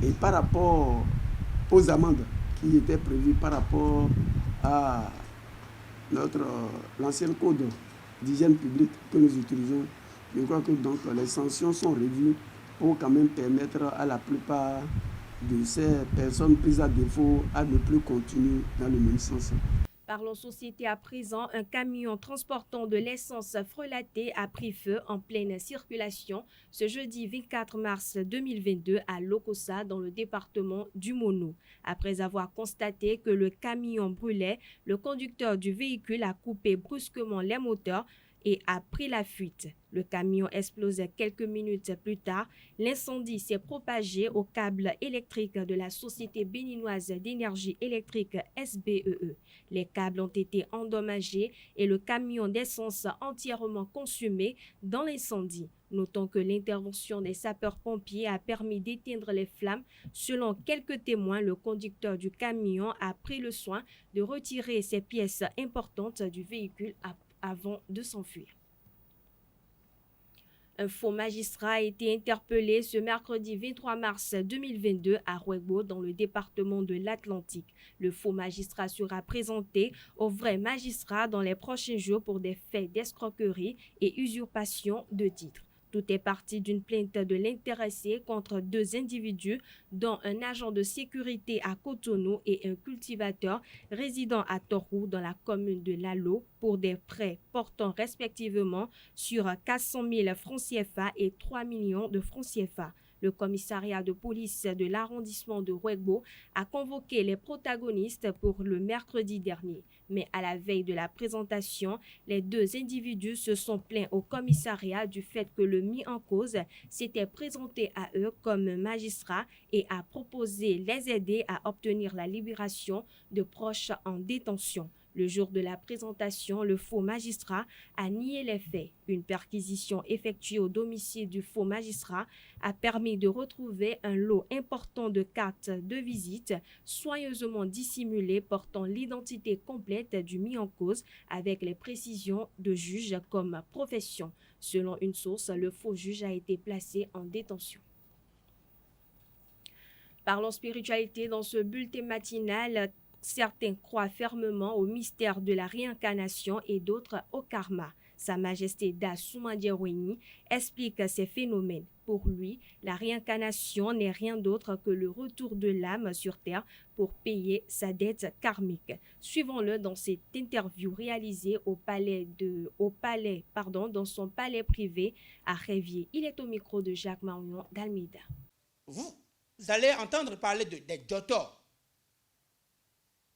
et par rapport aux amendes qui étaient prévues par rapport à l'ancien code d'hygiène publique que nous utilisons, je crois que donc les sanctions sont revues pour quand même permettre à la plupart de ces personnes prises à défaut à ne plus continuer dans le même sens. Parlons société à présent. Un camion transportant de l'essence frelatée a pris feu en pleine circulation ce jeudi 24 mars 2022 à Lokossa dans le département du Mono. Après avoir constaté que le camion brûlait, le conducteur du véhicule a coupé brusquement les moteurs. et a pris la fuite. Le camion explose quelques minutes plus tard. L'incendie s'est propagé au câble électrique de la Société béninoise d'énergie électrique SBEE. Les câbles ont été endommagés et le camion d'essence entièrement consumé dans l'incendie. Notons que l'intervention des sapeurs-pompiers a permis d'éteindre les flammes. Selon quelques témoins, le conducteur du camion a pris le soin de retirer ces pièces importantes du véhicule avant de s'enfuir. Un faux magistrat a été interpellé ce mercredi 23 mars 2022 à Rouegbo, dans le département de l'Atlantique. Le faux magistrat sera présenté au vrai magistrat dans les prochains jours pour des faits d'escroquerie et usurpation de titres. Tout est parti d'une plainte de l'intéressé contre 2 individus, dont un agent de sécurité à Cotonou et un cultivateur résidant à Torou dans la commune de Lalo pour des prêts portant respectivement sur 400 000 francs CFA et 3 millions de francs CFA. Le commissariat de police de l'arrondissement de Rouegbo a convoqué les protagonistes pour le mercredi dernier. Mais à la veille de la présentation, les 2 individus se sont plaints au commissariat du fait que le mis en cause s'était présenté à eux comme magistrat et a proposé les aider à obtenir la libération de proches en détention. Le jour de la présentation, le faux magistrat a nié les faits. Une perquisition effectuée au domicile du faux magistrat a permis de retrouver un lot important de cartes de visite soigneusement dissimulées portant l'identité complète du mis en cause avec les précisions de juge comme profession. Selon une source, le faux juge a été placé en détention. Parlons spiritualité dans ce bulletin matinal. Certains croient fermement au mystère de la réincarnation et d'autres au karma. Sa Majesté Da Soumadiaweni explique ces phénomènes. Pour lui, la réincarnation n'est rien d'autre que le retour de l'âme sur Terre pour payer sa dette karmique. Suivons-le dans cette interview réalisée dans son palais privé à Révier. Il est au micro de Jacques Marion d'Almeida. Vous allez entendre parler des Djotor,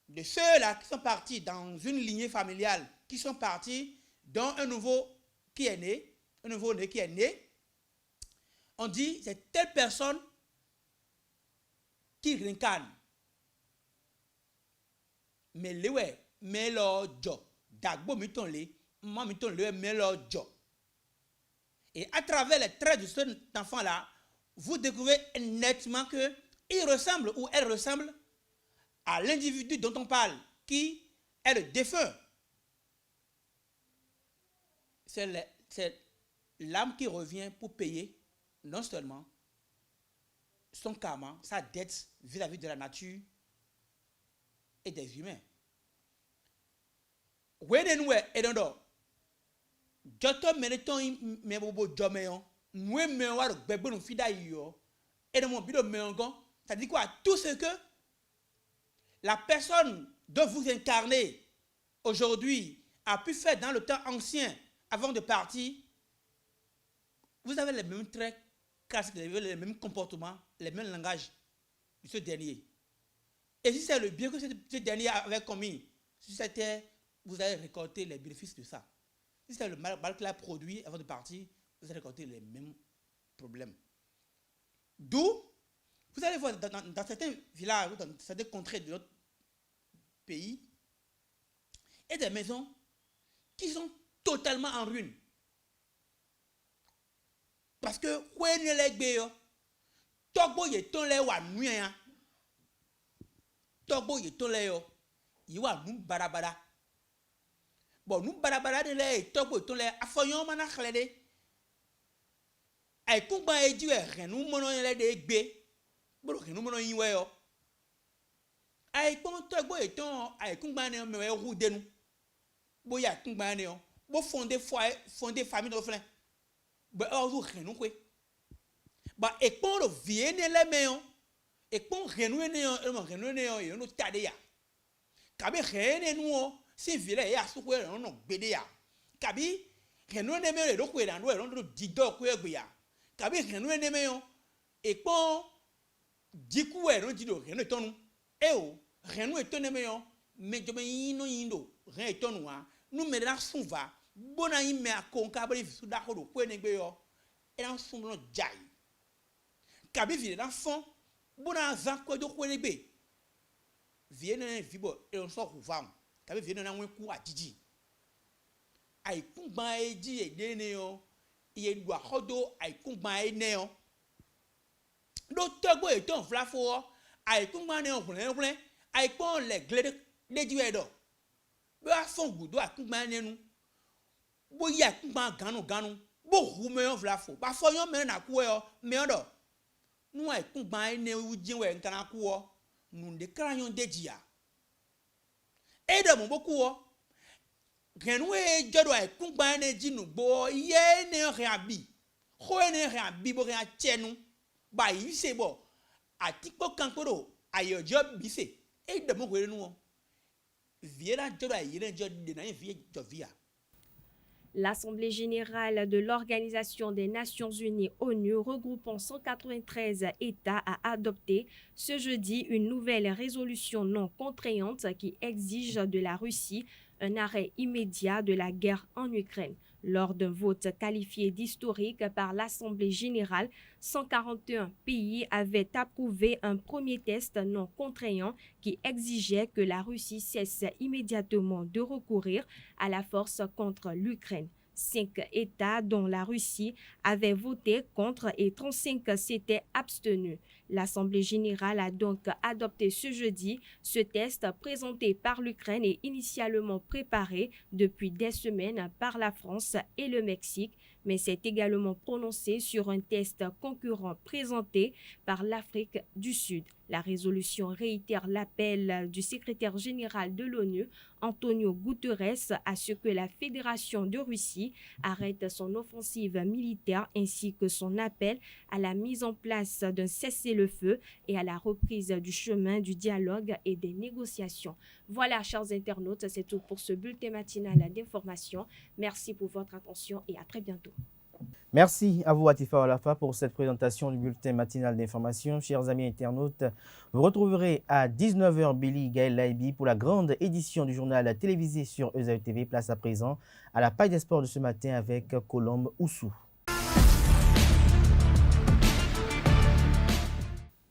de ceux-là qui sont partis dans une lignée familiale, qui sont partis dans un nouveau qui est né, un nouveau-né qui est né. On dit c'est telle personne qui réincarne. Mais le ouais, mais le jo, dagbo miton le, moi miton le, mais le jo. Et à travers les traits de cet enfant-là, vous découvrez nettement que il ressemble ou elle ressemble à l'individu dont on parle, qui est le défunt. C'est l'âme qui revient pour payer non seulement son karma, sa dette vis-à-vis de la nature et des humains. Wenenwe edondo joto meneton mebobo jomeyon nous mewa gbegbe no fida yo edomo bido meongon, ça dit quoi? Tout ce que la personne dont vous incarnez aujourd'hui a pu faire dans le temps ancien avant de partir, vous avez les mêmes traits classiques, les mêmes comportements, les mêmes langages de ce dernier. Et si c'est le bien que ce dernier avait commis sur cette terre, vous allez récolter les bénéfices de ça. Si c'est le mal qu'il a produit avant de partir, vous allez récolter les mêmes problèmes. D'où, vous allez voir dans certains villages, dans certaines contrées de notre pays, et des maisons qui sont totalement en ruine. Parce que quand les gens Togbo ye ton le wa nuya. Togbo ye ton le yo. Yi wa nu barabara. Bon nu barabara de le togbo ton le afoyon mana khlede. Ay kungba e jiwe renu mono le de gbe. Bro renu mono yin we yo. Ay pon togbo e ton ay kungba ne me ru de nu. Bo ya kungba ne yo. Bo fonder famille de flen. Bo o renu kwe. Ba ekpon lo vie ne le meyon ekpon renu ne yo yo no tade ya kabi rene nu si vile ya su kwe no gbede ya kabi renu ne me lo kwe dan do dido kwe gbe ya kabi renu ne me yo ekpon diku e no dido renu tonu e o renu etone me yo me jo me yino yindo ren etonu wa nu me la suva bona ime akonka bari visu da ko do ko ne gbe yo e na sun no jai ka bi vi na fon bona zan ko do ko ne gbe vie ne vibo e on so ku vam ka bi vie na wen ku ajiji ai kun gban eji e de ne yo iye du akodo ai kun gban e ne yo do togbo e ton flafo ai kun gban ne on fun ai pon le glede leji e do bí wàá fọ́n gbùdó àkúgbà ẹnu bóyá àkúgbà ganu bó hu mẹ́yàn fìlà fò bá fọyán mẹ́rin nà kú ẹ ọ mẹ́yàn dọ̀ nù àkúgbà ẹnu jíwẹ̀ nkànnà kú ọ nùdé káràyàn dèjìyà ẹ dọ̀ mọ̀ bó kú ọ gẹ̀nú ẹ jọ́dọ̀ àkúgbà ẹnu jìnnù gbọ́ iye ẹni rẹ̀ àbí kó ẹni rẹ̀ àbí bó rẹ̀ àtsẹ́nu bá yìí ṣe bọ̀ àtìkpọ́ kankpọ́dọ̀ àyọ̀jọ́ bí ṣe ẹ dọ̀ mọ̀ kó ẹnu wọn. L'Assemblée générale de l'Organisation des Nations Unies ONU, regroupant 193 États, a adopté ce jeudi une nouvelle résolution non contraignante qui exige de la Russie un arrêt immédiat de la guerre en Ukraine. Lors d'un vote qualifié d'historique par l'Assemblée générale, 141 pays avaient approuvé un premier test non contraignant qui exigeait que la Russie cesse immédiatement de recourir à la force contre l'Ukraine. 5 États, dont la Russie, avaient voté contre et 35 s'étaient abstenus. L'Assemblée générale a donc adopté ce jeudi ce test présenté par l'Ukraine et initialement préparé depuis des semaines par la France et le Mexique, mais s'est également prononcé sur un test concurrent présenté par l'Afrique du Sud. La résolution réitère l'appel du secrétaire général de l'ONU, Antonio Guterres, à ce que la Fédération de Russie arrête son offensive militaire ainsi que son appel à la mise en place d'un cessez-le-feu et à la reprise du chemin du dialogue et des négociations. Voilà, chers internautes, c'est tout pour ce bulletin matinal d'information. Merci pour votre attention et à très bientôt. Merci à vous, Atifa Olafa, pour cette présentation du bulletin matinal d'information. Chers amis internautes, vous retrouverez à 19h Billy Gaël Laibi pour la grande édition du journal télévisé sur EZAU TV. Place à présent à la page des sports de ce matin avec Colombe Oussou.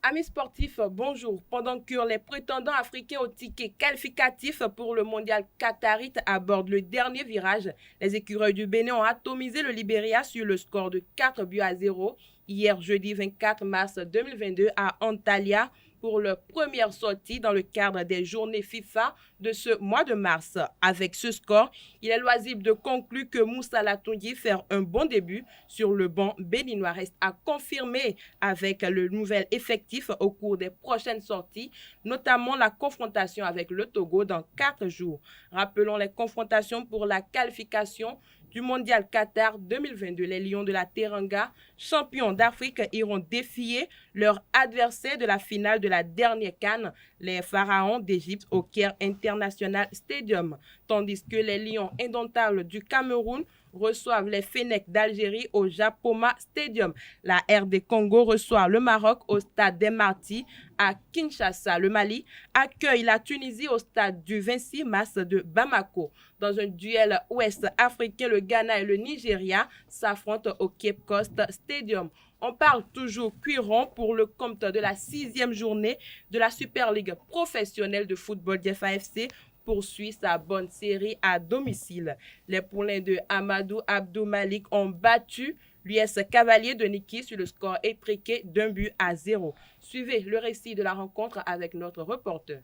Amis sportifs, bonjour. Pendant que les prétendants africains au ticket qualificatif pour le mondial qatarite abordent le dernier virage, les écureuils du Bénin ont atomisé le Libéria sur le score de 4-0 hier jeudi 24 mars 2022 à Antalya pour leur première sortie dans le cadre des journées FIFA de ce mois de mars. Avec ce score, il est loisible de conclure que Moussa Latongi fait un bon début sur le banc béninois. Reste à confirmer avec le nouvel effectif au cours des prochaines sorties, notamment la confrontation avec le Togo dans 4 jours. Rappelons les confrontations pour la qualification du mondial Qatar 2022. Les Lions de la Teranga, champions d'Afrique, iront défier leur adversaire de la finale de la dernière CAN, les Pharaons d'Égypte au Caire International Stadium, tandis que les Lions indomptables du Cameroun reçoivent les Fennecs d'Algérie au Japoma Stadium. La RD Congo reçoit le Maroc au stade des Martyrs à Kinshasa. Le Mali accueille la Tunisie au stade du 26 mars de Bamako. Dans un duel ouest-africain, le Ghana et le Nigeria s'affrontent au Cape Coast Stadium. On parle toujours cuiron pour le compte de la 6e journée de la Super League professionnelle de football d'FAFC poursuit sa bonne série à domicile. Les poulains de Amadou Abdou Malik ont battu l'US Cavalier de Niki sur le score étriqué d'1-0. Suivez le récit de la rencontre avec notre reporter.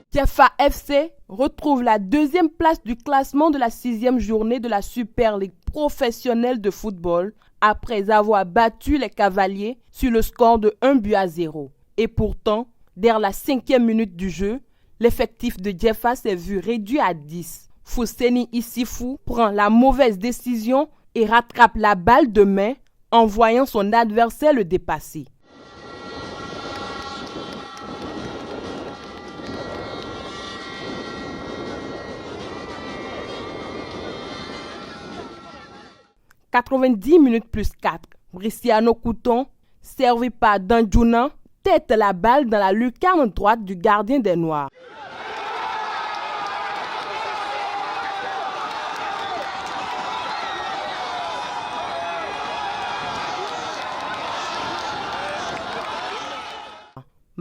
Tiafa FC retrouve la 2e place du classement de la 6e journée de la Super League professionnelle de football après avoir battu les Cavaliers sur le score de 1-0. Et pourtant, dès la 5e minute du jeu, l'effectif de Tiafa s'est vu réduit à 10. Fousseni Issifou prend la mauvaise décision et rattrape la balle de main en voyant son adversaire le dépasser. « 90 minutes plus 4. Briciano Couton, servi par Danjuna, tête la balle dans la lucarne droite du gardien des Noirs.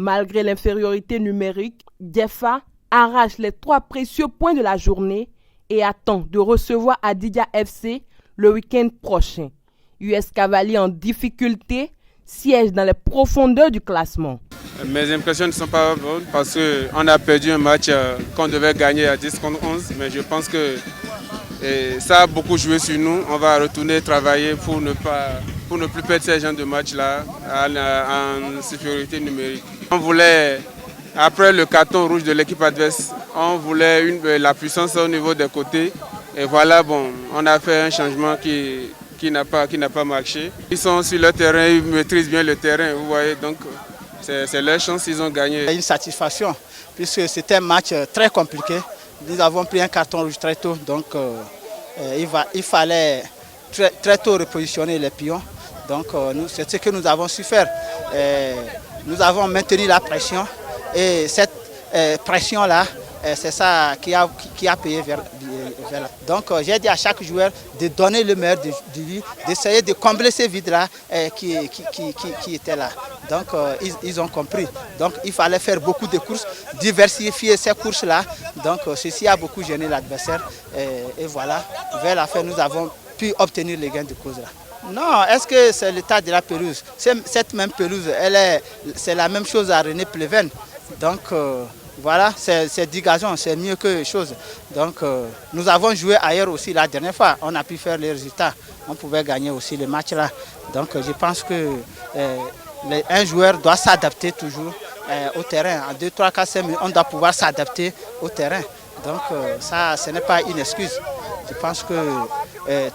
Malgré l'infériorité numérique, Dieffa arrache les 3 précieux points de la journée et attend de recevoir Adidia FC le week-end prochain. US Cavalier en difficulté siège dans les profondeurs du classement. Mes impressions ne sont pas bonnes parce qu'on a perdu un match qu'on devait gagner à 10 contre 11, mais je pense que ça a beaucoup joué sur nous. On va retourner travailler pour ne plus perdre ces genres de matchs-là en supériorité numérique. On voulait, après le carton rouge de l'équipe adverse, on voulait la puissance au niveau des côtés. Et voilà, bon, on a fait un changement qui n'a pas marché. Ils sont sur le terrain, ils maîtrisent bien le terrain, vous voyez, donc c'est leur chance, ils ont gagné. Une satisfaction, puisque c'était un match très compliqué. Nous avons pris un carton rouge très tôt, donc il fallait très tôt repositionner les pions. Donc c'est ce que nous avons su faire. Nous avons maintenu la pression et cette pression-là, c'est ça qui a payé vers là. Donc j'ai dit à chaque joueur de donner le meilleur de lui, d'essayer de combler ces vides-là qui étaient là. Donc ils ont compris. Donc il fallait faire beaucoup de courses, diversifier ces courses-là. Donc ceci a beaucoup gêné l'adversaire. Et voilà, vers la fin, nous avons pu obtenir les gains de cause là. Non, est-ce que c'est l'état de la pelouse? Cette même pelouse, c'est la même chose à René Pleven. Donc voilà, c'est 10 gazons, c'est mieux que chose. Donc nous avons joué ailleurs aussi la dernière fois, on a pu faire les résultats. On pouvait gagner aussi les matchs là. Donc je pense que un joueur doit s'adapter toujours au terrain. En 2, 3, 4, 5 minutes, on doit pouvoir s'adapter au terrain. Donc ça, ce n'est pas une excuse. Je pense que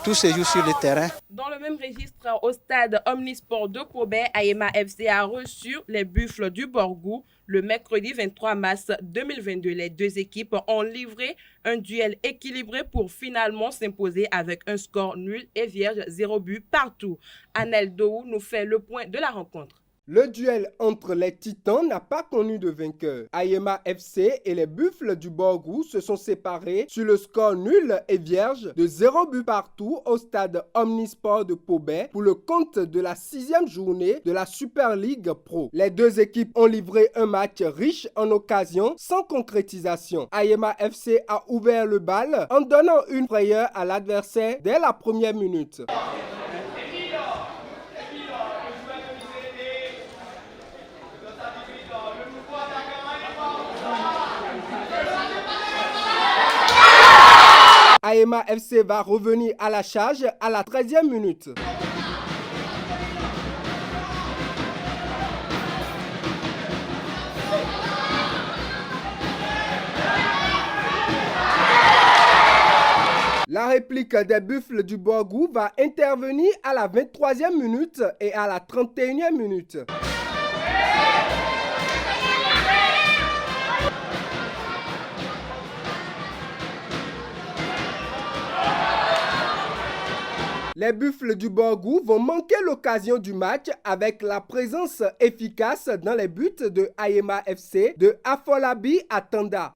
tout se joue sur le terrain. Dans le même registre, au stade Omnisport de Pobé, Ayema FC a reçu les Buffles du Borgou le mercredi 23 mars 2022. Les deux équipes ont livré un duel équilibré pour finalement s'imposer avec un score nul et vierge, 0 but partout. Anel Dou nous fait le point de la rencontre. Le duel entre les Titans n'a pas connu de vainqueur. Ayema FC et les Buffles du Borgou se sont séparés sur le score nul et vierge de 0 but partout au stade Omnisport de Pobé pour le compte de la 6e journée de la Super League Pro. Les deux équipes ont livré un match riche en occasions sans concrétisation. Ayema FC a ouvert le bal en donnant une frayeur à l'adversaire dès la première minute. Ayema FC va revenir à la charge à la 13e minute. La réplique des Buffles du Borgou va intervenir à la 23e minute et à la 31e minute. Les Buffles du Borgou vont manquer l'occasion du match avec la présence efficace dans les buts de Ayema FC de Afolabi Atanda.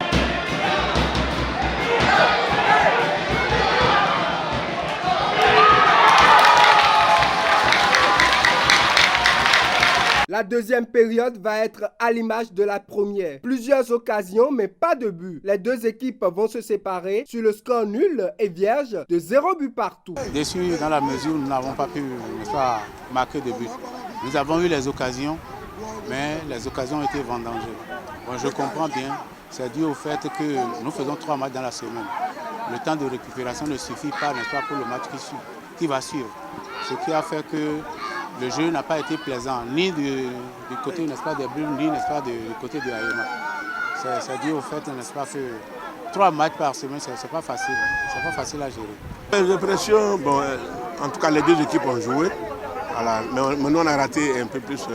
La deuxième période va être à l'image de la première. Plusieurs occasions, mais pas de but. Les deux équipes vont se séparer sur le score nul et vierge de 0 but partout. Déçu dans la mesure où nous n'avons pas pu marquer de but. Nous avons eu les occasions, mais les occasions ont été vendangées. Bon, je comprends bien, c'est dû au fait que nous faisons 3 matchs dans la semaine. Le temps de récupération ne suffit pas, n'est-ce pas, pour le match qui va suivre. Ce qui a fait que le jeu n'a pas été plaisant, ni du côté, n'est-ce pas, des Bulls, ni, n'est-ce pas, du côté de Ayema. C'est dû au fait, n'est-ce pas, que 3 matchs par semaine, c'est pas facile. C'est pas facile à gérer. Les impressions, bon, en tout cas, les deux équipes ont joué. Voilà, mais nous, on a raté un peu plus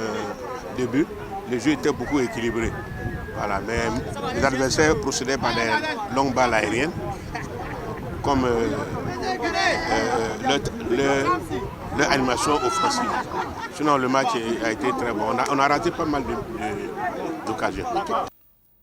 de buts. Le jeu était beaucoup équilibré. Voilà, mais les adversaires procédaient par des longues balles aériennes, comme leur animation offensive. Sinon, le match a été très bon. On a raté pas mal d'occasions.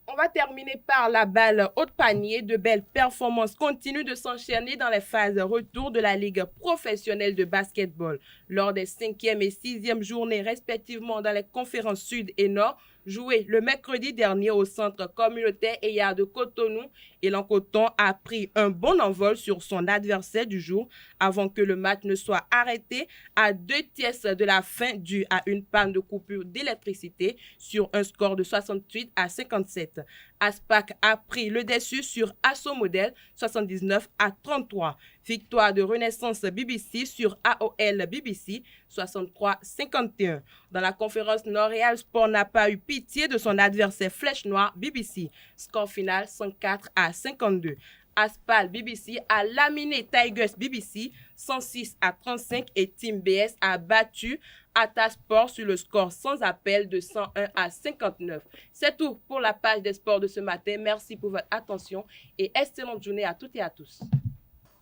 On va terminer par la balle haut de panier. De belles performances continuent de s'enchaîner dans les phases retour de la Ligue professionnelle de basketball. Lors des 5e et 6e journées respectivement dans les conférences Sud et Nord, Joué le mercredi dernier au centre communautaire EYA de Cotonou, Élan Coton a pris un bon envol sur son adversaire du jour avant que le match ne soit arrêté à 2/3 de la fin due à une panne de coupure d'électricité sur un score de 68-57. Aspac a pris le dessus sur Asso Model 79-33. Victoire de Renaissance BBC sur AOL BBC 63-51. Dans la conférence Nord-Réal Sport n'a pas eu pitié de son adversaire Flèche Noire BBC. Score final 104-52. Aspal BBC a laminé Tigers BBC 106-35 et Team BS a battu Atasport sur le score sans appel de 101-59. C'est tout pour la page des sports de ce matin. Merci pour votre attention et excellente journée à toutes et à tous.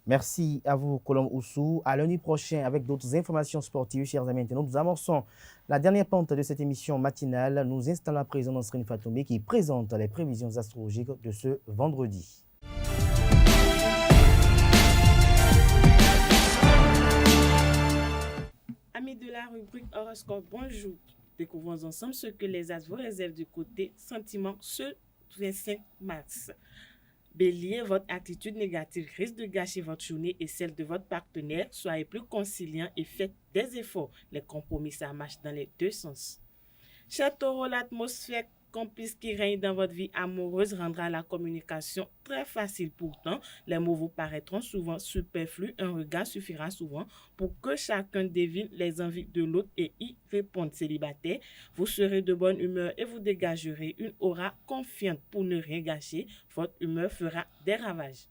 Merci à vous, Colombe Oussou. À lundi prochain avec d'autres informations sportives, chers amis internautes. Nous amorçons la dernière pente de cette émission matinale. Nous installons à présent Nasrine Fatoumbi qui présente les prévisions astrologiques de ce vendredi. Amis de la rubrique horoscope, bonjour. Découvrons ensemble ce que les astres vous réservent du côté sentiment ce 25 mars. Bélier, votre attitude négative risque de gâcher votre journée et celle de votre partenaire. Soyez plus conciliant et faites des efforts. Les compromis, ça marche dans les deux sens. Cher Taureau, l'atmosphère complice qui règne dans votre vie amoureuse rendra la communication très facile. Pourtant, les mots vous paraîtront souvent superflus. Un regard suffira souvent pour que chacun devine les envies de l'autre et y réponde. Célibataire, vous serez de bonne humeur et vous dégagerez une aura confiante pour ne rien gâcher. Votre humeur fera des ravages.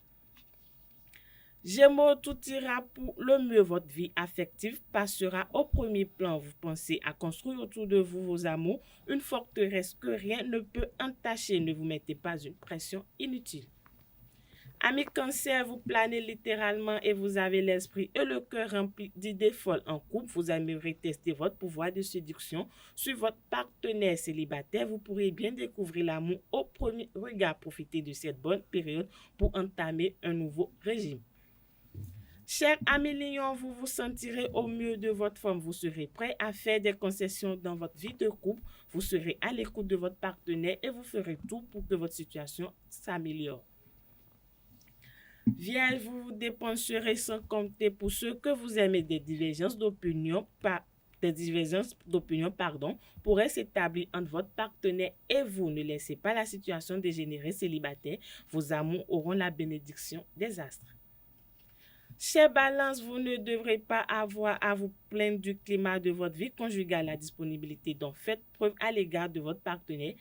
Gémeaux, tout ira pour le mieux. Votre vie affective passera au premier plan. Vous pensez à construire autour de vous vos amours, une forteresse que rien ne peut entacher. Ne vous mettez pas une pression inutile. Amis Cancer, vous planez littéralement et vous avez l'esprit et le cœur rempli d'idées folles. En couple, vous aimeriez tester votre pouvoir de séduction sur votre partenaire. Célibataire. Vous pourrez bien découvrir l'amour au premier regard. Profitez de cette bonne période pour entamer un nouveau régime. Cher ami Lion, vous vous sentirez au mieux de votre forme. Vous serez prêt à faire des concessions dans votre vie de couple. Vous serez à l'écoute de votre partenaire et vous ferez tout pour que votre situation s'améliore. Vierge, vous vous dépenserez sans compter pour ce que vous aimez. Des divergences d'opinion pourraient s'établir entre votre partenaire et vous. Ne laissez pas la situation dégénérer. Célibataire. Vos amours auront la bénédiction des astres. Chère Balance, vous ne devrez pas avoir à vous plaindre du climat de votre vie conjugale. La disponibilité dont faites preuve à l'égard de votre partenaire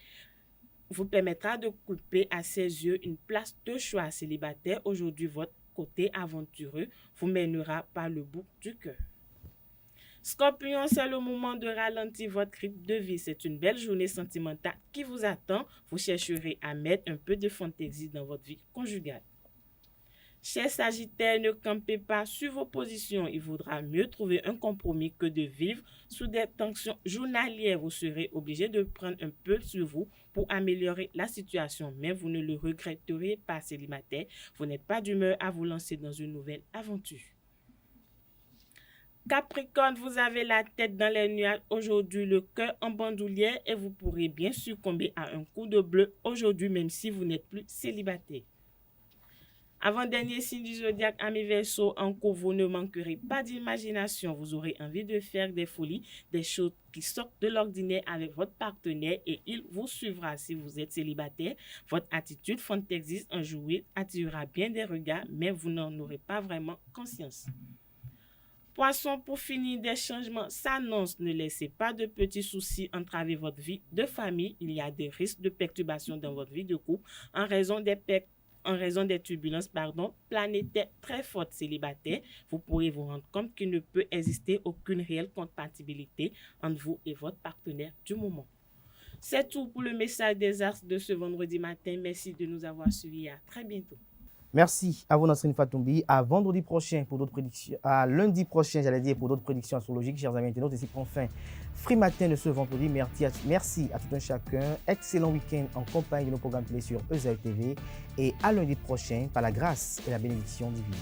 vous permettra de couper à ses yeux une place de choix. Célibataire, aujourd'hui, votre côté aventureux vous mènera par le bout du cœur. Scorpion, c'est le moment de ralentir votre rythme de vie. C'est une belle journée sentimentale qui vous attend. Vous chercherez à mettre un peu de fantaisie dans votre vie conjugale. Chers Sagittaires, ne campez pas sur vos positions. Il vaudra mieux trouver un compromis que de vivre sous des tensions journalières. Vous serez obligé de prendre un peu sur vous pour améliorer la situation, mais vous ne le regretterez pas. Célibataire. Vous n'êtes pas d'humeur à vous lancer dans une nouvelle aventure. Capricorne, vous avez la tête dans les nuages aujourd'hui, le cœur en bandoulière et vous pourrez bien succomber à un coup de bleu aujourd'hui, même si vous n'êtes plus célibataire. Avant-dernier signe du zodiaque, amis Verseau, en cours, vous ne manquerez pas d'imagination. Vous aurez envie de faire des folies, des choses qui sortent de l'ordinaire avec votre partenaire et il vous suivra. Si vous êtes célibataire, votre attitude fantaisiste en jouet attirera bien des regards, mais vous n'en aurez pas vraiment conscience. Poisson, pour finir, des changements s'annoncent. Ne laissez pas de petits soucis entraver votre vie de famille. Il y a des risques de perturbations dans votre vie de couple en raison des turbulences planétaires très fortes. Célibataires, vous pourrez vous rendre compte qu'il ne peut exister aucune réelle compatibilité entre vous et votre partenaire du moment. C'est tout pour le message des astres de ce vendredi matin. Merci de nous avoir suivis. À très bientôt. Merci à vous, Nasrine Fatoumbi. À vendredi prochain pour d'autres prédictions. À lundi prochain, pour d'autres prédictions astrologiques, chers amis internautes. Et c'est enfin Free Matin de ce vendredi. Merci à tout un chacun. Excellent week-end en compagnie de nos programmes télé sur EZAE TV. Et à lundi prochain, par la grâce et la bénédiction divine.